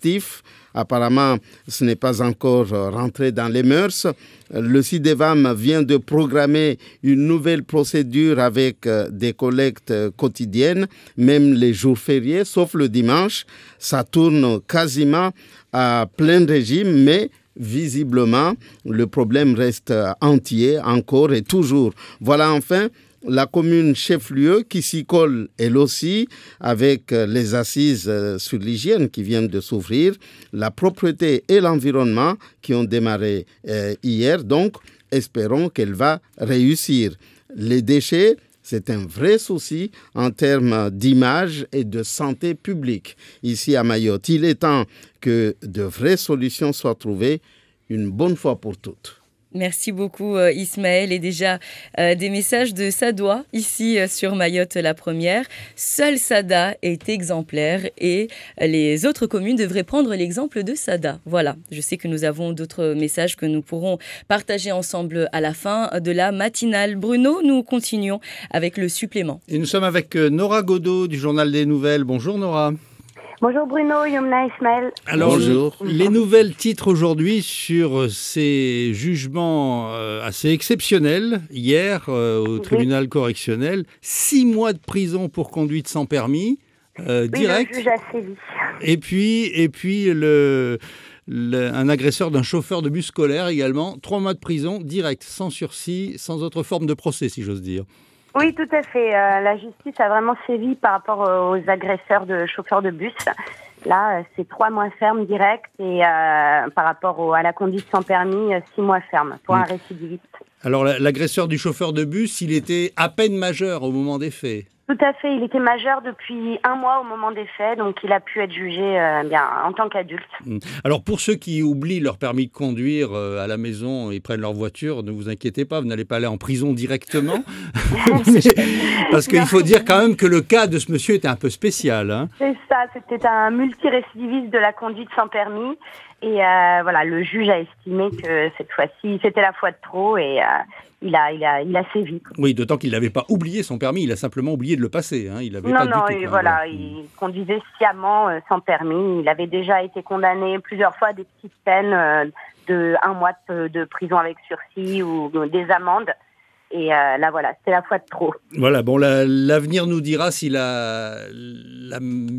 Apparemment, ce n'est pas encore rentré dans les mœurs. Le SIDEVAM vient de programmer une nouvelle procédure avec des collectes quotidiennes, même les jours fériés, sauf le dimanche. Ça tourne quasiment à plein régime, mais visiblement, le problème reste entier encore et toujours. Voilà enfin la commune chef-lieu qui s'y colle elle aussi avec les assises sur l'hygiène qui viennent de s'ouvrir, la propreté et l'environnement qui ont démarré hier. Donc, espérons qu'elle va réussir. Les déchets, c'est un vrai souci en termes d'image et de santé publique ici à Mayotte. Il est temps que de vraies solutions soient trouvées une bonne fois pour toutes. Merci beaucoup Ismaël, et déjà des messages de Sadois ici sur Mayotte la première. Seul Sada est exemplaire et les autres communes devraient prendre l'exemple de Sada. Voilà, je sais que nous avons d'autres messages que nous pourrons partager ensemble à la fin de la matinale. Bruno, nous continuons avec le supplément. Et nous sommes avec Nora Godot du Journal des Nouvelles. Bonjour Nora. Bonjour Bruno, Youmna, Ismaël. Alors, bonjour. Les nouvelles titrent aujourd'hui sur ces jugements assez exceptionnels hier au tribunal correctionnel. 6 mois de prison pour conduite sans permis, direct. Le juge a sévi. Et puis un agresseur d'un chauffeur de bus scolaire également. 3 mois de prison, direct, sans sursis, sans autre forme de procès, si j'ose dire. Oui, tout à fait. La justice a vraiment sévi par rapport aux agresseurs de chauffeurs de bus. Là, c'est 3 mois ferme direct et par rapport à la conduite sans permis, 6 mois ferme pour un récidiviste. Alors, l'agresseur du chauffeur de bus, il était à peine majeur au moment des faits. Tout à fait. Il était majeur depuis 1 mois au moment des faits, donc il a pu être jugé en tant qu'adulte. Alors, pour ceux qui oublient leur permis de conduire à la maison et prennent leur voiture, ne vous inquiétez pas, vous n'allez pas aller en prison directement. Parce qu'il faut dire quand même que le cas de ce monsieur était un peu spécial. Hein. C'est ça, c'était un multirécidiviste de la conduite sans permis. Et voilà, le juge a estimé que cette fois-ci, c'était la fois de trop et il a sévi. Oui, d'autant qu'il n'avait pas oublié son permis, il a simplement oublié de le passer. Hein. Il avait pas du tout, voilà, il conduisait sciemment sans permis. Il avait déjà été condamné plusieurs fois à des petites peines de 1 mois de prison avec sursis ou des amendes. Et là, voilà, c'était la fois de trop. Voilà, bon, l'avenir nous dira si la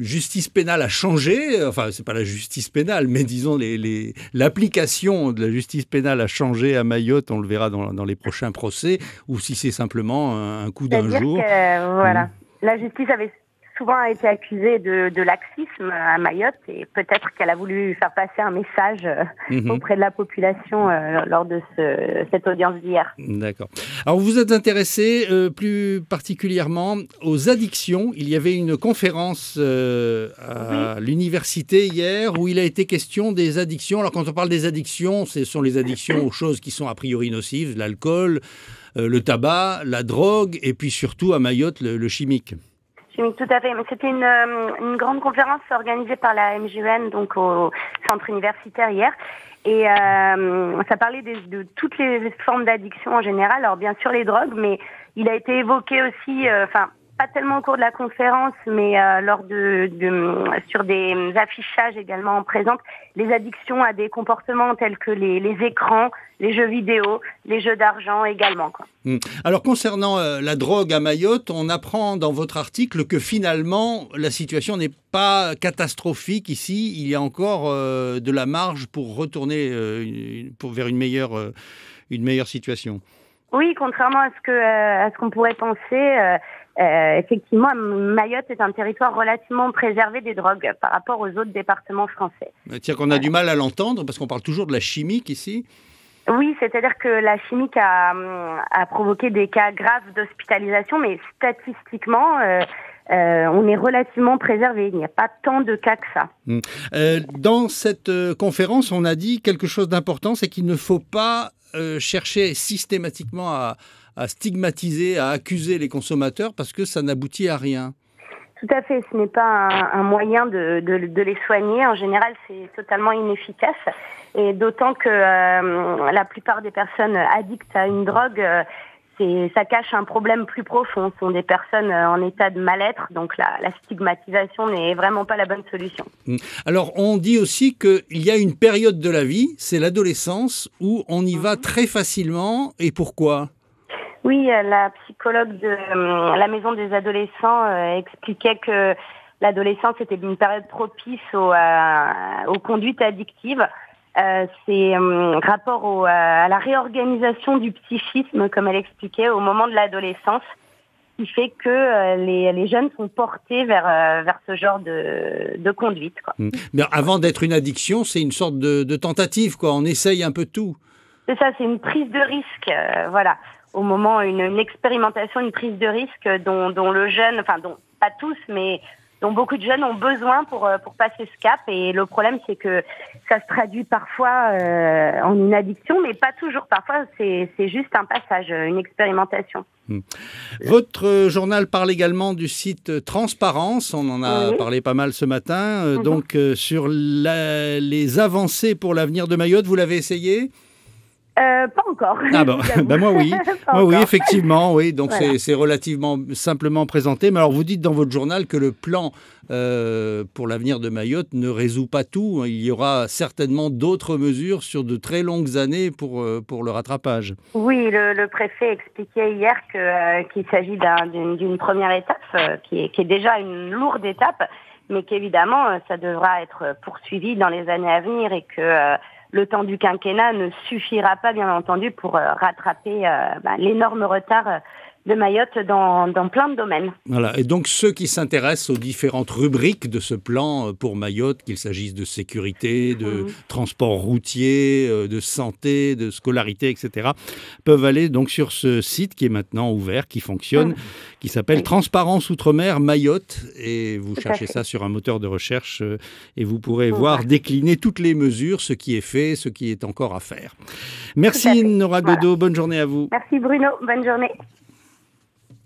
justice pénale a changé. Enfin, c'est pas la justice pénale, mais disons l'application de la justice pénale a changé à Mayotte. On le verra dans les prochains procès, ou si c'est simplement un coup d'un jour. Voilà, la justice avait souvent a été accusée de laxisme à Mayotte et peut-être qu'elle a voulu faire passer un message auprès de la population lors de cette audience d'hier. D'accord. Alors, vous êtes intéressé plus particulièrement aux addictions. Il y avait une conférence à l'université hier où il a été question des addictions. Alors, quand on parle des addictions, ce sont les addictions aux choses qui sont a priori nocives, l'alcool, le tabac, la drogue et puis surtout à Mayotte, le chimique. Tout à fait. C'était une grande conférence organisée par la MJUN, donc au centre universitaire hier. Et ça parlait de toutes les formes d'addiction en général. Alors bien sûr les drogues, mais il a été évoqué aussi, pas tellement au cours de la conférence, mais lors sur des affichages également présentes, les addictions à des comportements tels que les écrans, les jeux vidéo, les jeux d'argent également, quoi. Alors concernant la drogue à Mayotte, on apprend dans votre article que finalement la situation n'est pas catastrophique ici. Il y a encore de la marge pour retourner vers une meilleure situation. Oui, contrairement à ce qu'on pourrait penser. Effectivement, Mayotte est un territoire relativement préservé des drogues par rapport aux autres départements français. Tiens, qu'on a du mal à l'entendre parce qu'on parle toujours de la chimique ici. Oui, c'est-à-dire que la chimique a provoqué des cas graves d'hospitalisation, mais statistiquement, on est relativement préservé. Il n'y a pas tant de cas que ça. Dans cette conférence, on a dit quelque chose d'important, c'est qu'il ne faut pas chercher systématiquement à stigmatiser, à accuser les consommateurs parce que ça n'aboutit à rien. Tout à fait, ce n'est pas un moyen de les soigner. En général, c'est totalement inefficace. Et d'autant que la plupart des personnes addictes à une drogue, ça cache un problème plus profond. Ce sont des personnes en état de mal-être, donc la stigmatisation n'est vraiment pas la bonne solution. Alors, on dit aussi qu'il y a une période de la vie, c'est l'adolescence, où on y va très facilement. Et pourquoi ? Oui, la psychologue de la maison des adolescents expliquait que l'adolescence était une période propice aux conduites addictives. C'est rapport à la réorganisation du psychisme, comme elle expliquait, au moment de l'adolescence, qui fait que les jeunes sont portés vers ce genre de conduite, quoi. Mais avant d'être une addiction, c'est une sorte de tentative, quoi. On essaye un peu tout. C'est ça, c'est une prise de risque, voilà. Au moment, une expérimentation, une prise de risque dont le jeune, dont pas tous, mais dont beaucoup de jeunes ont besoin pour passer ce cap. Et le problème, c'est que ça se traduit parfois en une addiction, mais pas toujours. Parfois, c'est juste un passage, une expérimentation. Votre journal parle également du site Transparence, on en a parlé pas mal ce matin, donc sur les avancées pour l'avenir de Mayotte, vous l'avez essayé ? Pas encore. Ah moi oui. Moi oui, effectivement, oui. Donc voilà. C'est relativement simplement présenté. Mais alors vous dites dans votre journal que le plan pour l'avenir de Mayotte ne résout pas tout. Il y aura certainement d'autres mesures sur de très longues années pour le rattrapage. Oui, le préfet expliquait hier qu'il s'agit d'une première étape qui est déjà une lourde étape, mais qu'évidemment ça devra être poursuivi dans les années à venir et que le temps du quinquennat ne suffira pas, bien entendu, pour rattraper l'énorme retard de Mayotte dans plein de domaines. Voilà. Et donc, ceux qui s'intéressent aux différentes rubriques de ce plan pour Mayotte, qu'il s'agisse de sécurité, de transport routier, de santé, de scolarité, etc., peuvent aller donc sur ce site qui est maintenant ouvert, qui fonctionne, qui s'appelle Transparence Outre-mer Mayotte. Et vous cherchez ça sur un moteur de recherche et vous pourrez voir décliner toutes les mesures, ce qui est fait, ce qui est encore à faire. Merci Nora Godot, bonne journée à vous. Merci Bruno, bonne journée.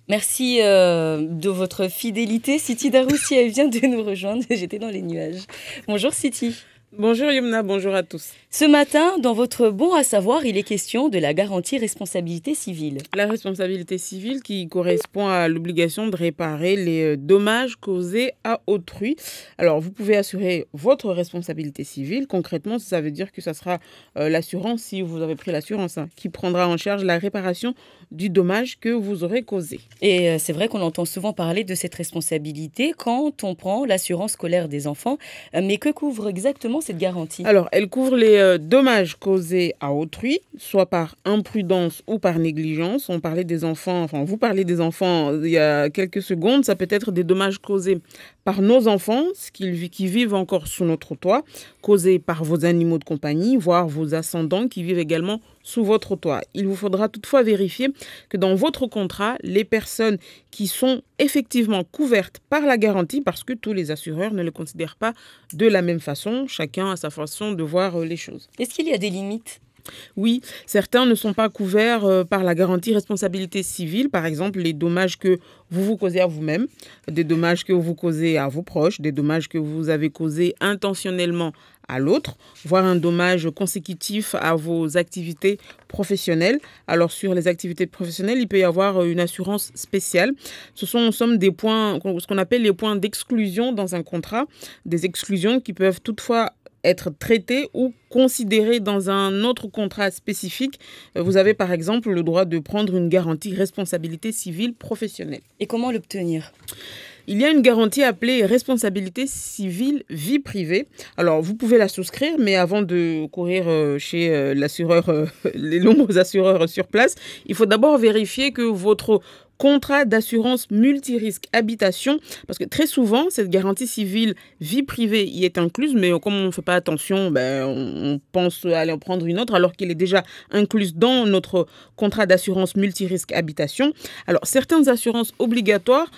Merci de votre fidélité. Siti Daroussi, elle vient de nous rejoindre. J'étais dans les nuages. Bonjour Siti. Bonjour Yumna, bonjour à tous. Ce matin, dans votre bon à savoir, il est question de la garantie responsabilité civile. La responsabilité civile qui correspond à l'obligation de réparer les dommages causés à autrui. Alors, vous pouvez assurer votre responsabilité civile. Concrètement, ça veut dire que ça sera l'assurance, si vous avez pris l'assurance, qui prendra en charge la réparation du dommage que vous aurez causé. Et c'est vrai qu'on entend souvent parler de cette responsabilité quand on prend l'assurance scolaire des enfants. Mais que couvre exactement cette garantie ? Alors, elle couvre les les dommages causés à autrui, soit par imprudence ou par négligence. On parlait des enfants, enfin vous parlez des enfants il y a quelques secondes, ça peut être des dommages causés par nos enfants qui vivent encore sous notre toit, causés par vos animaux de compagnie, voire vos ascendants qui vivent également sous votre toit. Il vous faudra toutefois vérifier que dans votre contrat, les personnes qui sont effectivement couvertes par la garantie, parce que tous les assureurs ne le considèrent pas de la même façon, chacun a sa façon de voir les choses. Est-ce qu'il y a des limites ? Oui, certains ne sont pas couverts par la garantie responsabilité civile, par exemple les dommages que vous causez à vous-même, des dommages que vous causez à vos proches, des dommages que vous avez causés intentionnellement à l'autre, voire un dommage consécutif à vos activités professionnelles. Alors sur les activités professionnelles, il peut y avoir une assurance spéciale. Ce sont en somme des points, ce qu'on appelle les points d'exclusion dans un contrat, des exclusions qui peuvent toutefois être traitées ou considérées dans un autre contrat spécifique. Vous avez par exemple le droit de prendre une garantie responsabilité civile professionnelle. Et comment l'obtenir ? Il y a une garantie appelée responsabilité civile vie privée. Alors, vous pouvez la souscrire, mais avant de courir chez l'assureur, les nombreux assureurs sur place, il faut d'abord vérifier que votre contrat d'assurance multirisque habitation, parce que très souvent, cette garantie civile vie privée y est incluse, mais comme on ne fait pas attention, on pense aller en prendre une autre, alors qu'elle est déjà incluse dans notre contrat d'assurance multirisque habitation. Alors, certaines assurances obligatoires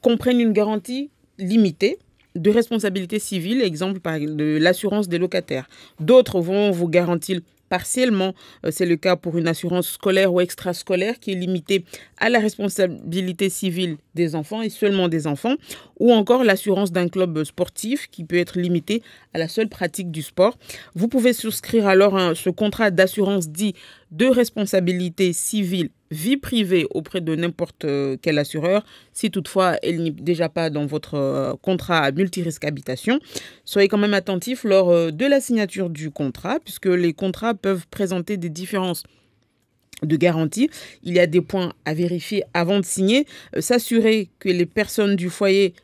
comprennent une garantie limitée de responsabilité civile, exemple de l'assurance des locataires. D'autres vont vous garantir partiellement. C'est le cas pour une assurance scolaire ou extrascolaire qui est limitée à la responsabilité civile des enfants et seulement des enfants, ou encore l'assurance d'un club sportif qui peut être limitée à la seule pratique du sport. Vous pouvez souscrire alors ce contrat d'assurance dit de responsabilité civile vie privée auprès de n'importe quel assureur, si toutefois elle n'est déjà pas dans votre contrat multirisque habitation. Soyez quand même attentifs lors de la signature du contrat, puisque les contrats peuvent présenter des différences de garantie. Il y a des points à vérifier avant de signer. S'assurer des personnes du foyer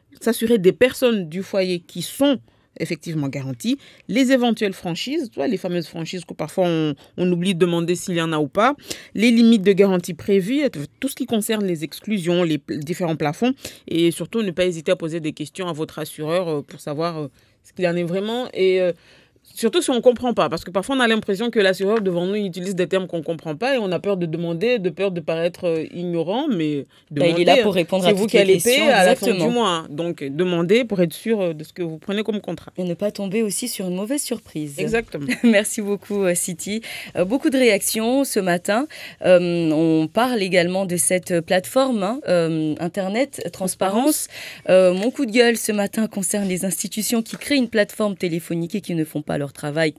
qui sont effectivement garanties, les éventuelles franchises, les fameuses franchises que parfois on oublie de demander s'il y en a ou pas, les limites de garantie prévues, tout ce qui concerne les exclusions, les différents plafonds, et surtout ne pas hésiter à poser des questions à votre assureur pour savoir ce qu'il en est vraiment, et surtout si on ne comprend pas, parce que parfois on a l'impression que l'assureur devant nous utilise des termes qu'on ne comprend pas et on a peur de demander, de peur de paraître ignorant, mais demandez, il est là pour répondre à toutes les questions. C'est vous qui allez payer à la fin du mois. Donc demandez pour être sûr de ce que vous prenez comme contrat. Et ne pas tomber aussi sur une mauvaise surprise. Exactement. Merci beaucoup Siti. Beaucoup de réactions ce matin. On parle également de cette plateforme Internet Transparence. Mon coup de gueule ce matin concerne les institutions qui créent une plateforme téléphonique et qui ne font pas leur travail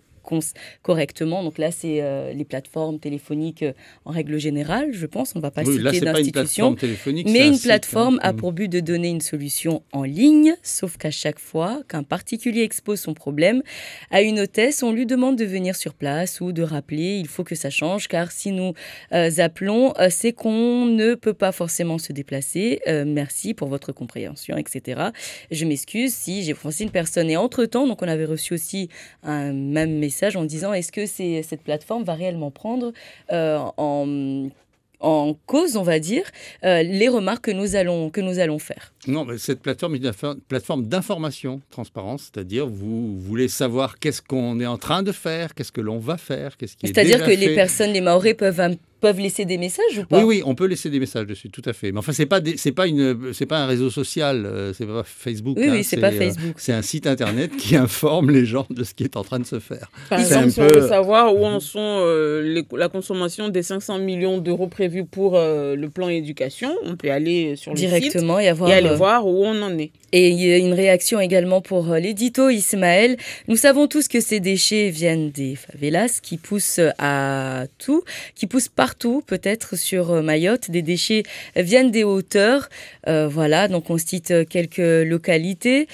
correctement. Donc là, c'est les plateformes téléphoniques en règle générale, je pense. On ne va pas citer d'institution. Mais une plateforme a pour but de donner une solution en ligne, sauf qu'à chaque fois qu'un particulier expose son problème à une hôtesse, on lui demande de venir sur place ou de rappeler. Il faut que ça change, car si nous appelons, c'est qu'on ne peut pas forcément se déplacer. Merci pour votre compréhension, etc. Je m'excuse si j'ai offensé une personne. Et entre-temps, donc on avait reçu aussi un même message en disant est-ce que cette plateforme va réellement prendre en cause, on va dire, les remarques que nous allons faire. Non, mais cette plateforme est une plateforme d'information, transparence, c'est-à-dire vous voulez savoir qu'est-ce qu'on est en train de faire, qu'est-ce que l'on va faire, qu'est-ce qui est déjà fait. C'est-à-dire que les personnes, les Mahorais peuvent laisser des messages ou pas ? Oui, on peut laisser des messages dessus, tout à fait. Mais enfin, c'est pas un réseau social, c'est pas Facebook. Oui, c'est pas Facebook. C'est un site internet qui informe les gens de ce qui est en train de se faire. Par exemple, si on veut savoir où en sont la consommation des 500 millions d'euros prévus pour le plan éducation, on peut aller sur le directement site et aller voir où on en est. Et il y a une réaction également pour l'édito Ismaël. Nous savons tous que ces déchets viennent des favelas qui poussent partout partout, peut-être sur Mayotte. Des déchets viennent des hauteurs. Voilà, donc on cite quelques localités.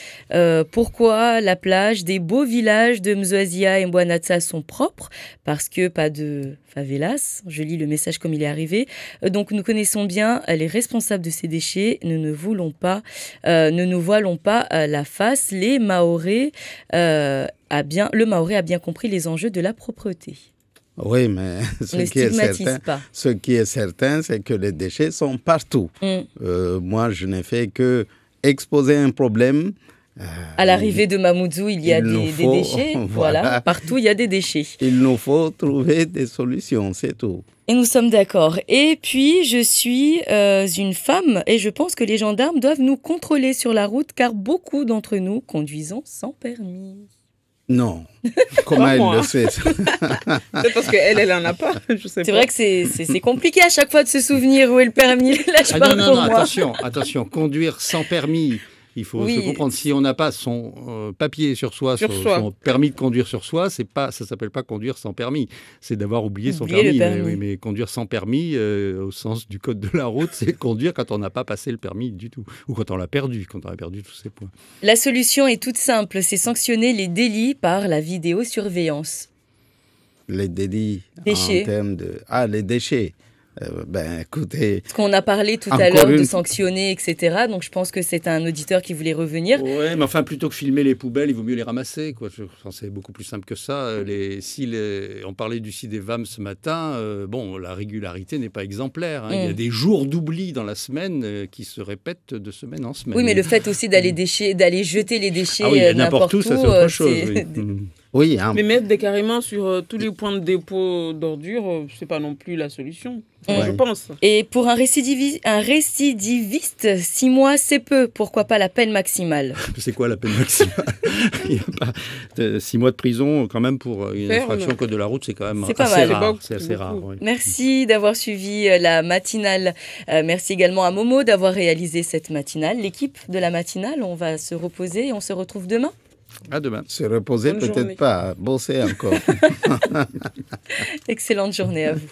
Pourquoi la plage des beaux villages de Mzouazia et Mbouanatsa sont propres? Parce que pas de favelas. Je lis le message comme il est arrivé. Donc nous connaissons bien les responsables de ces déchets. Nous ne voilons pas la face. Le Maoré a bien compris les enjeux de la propreté. Oui, mais ce qui est certain, c'est que les déchets sont partout. Moi, je n'ai fait que exposer un problème. À l'arrivée de Mamoudzou, il y a des déchets. Voilà, partout, il y a des déchets. Il nous faut trouver des solutions, c'est tout. Et nous sommes d'accord. Et puis, je suis une femme et je pense que les gendarmes doivent nous contrôler sur la route car beaucoup d'entre nous conduisons sans permis. Non. Comment elle le sait? C'est parce qu'elle en a pas. C'est vrai que c'est compliqué à chaque fois de se souvenir où est le permis. Là, je parle pour moi. Attention, conduire sans permis. Il faut se comprendre, si on n'a pas son papier sur soi, son permis de conduire sur soi, ça ne s'appelle pas conduire sans permis. C'est d'avoir oublié son permis. Mais conduire sans permis, au sens du code de la route, c'est conduire quand on n'a pas passé le permis du tout. Ou quand on l'a perdu, quand on a perdu tous ses points. La solution est toute simple, c'est sanctionner les délits par la vidéosurveillance. Les délits déchets. En termes de... Ah, les déchets. Écoutez... Parce qu'on a parlé tout à l'heure de sanctionner, etc. Donc je pense que c'est un auditeur qui voulait revenir. Oui, mais enfin, plutôt que filmer les poubelles, il vaut mieux les ramasser, quoi. C'est beaucoup plus simple que ça. On parlait du CIDEVAM ce matin. La régularité n'est pas exemplaire. Il y a des jours d'oubli dans la semaine qui se répètent de semaine en semaine. Oui, mais le fait aussi d'aller jeter les déchets n'importe où, ça c'est autre chose. Oui, mais mettre carrément sur tous les points de dépôt d'ordures, c'est pas non plus la solution, je pense. Et pour un récidiviste, 6 mois, c'est peu. Pourquoi pas la peine maximale? C'est quoi la peine maximale? Il n'y a pas 6 mois de prison quand même pour une infraction code de la route, c'est quand même assez rare. C'est assez rare. Oui. Merci d'avoir suivi la matinale. Merci également à Momo d'avoir réalisé cette matinale. L'équipe de la matinale, on va se reposer et on se retrouve demain. À demain. Se reposer, peut-être pas. Bosser encore. Excellente journée à vous.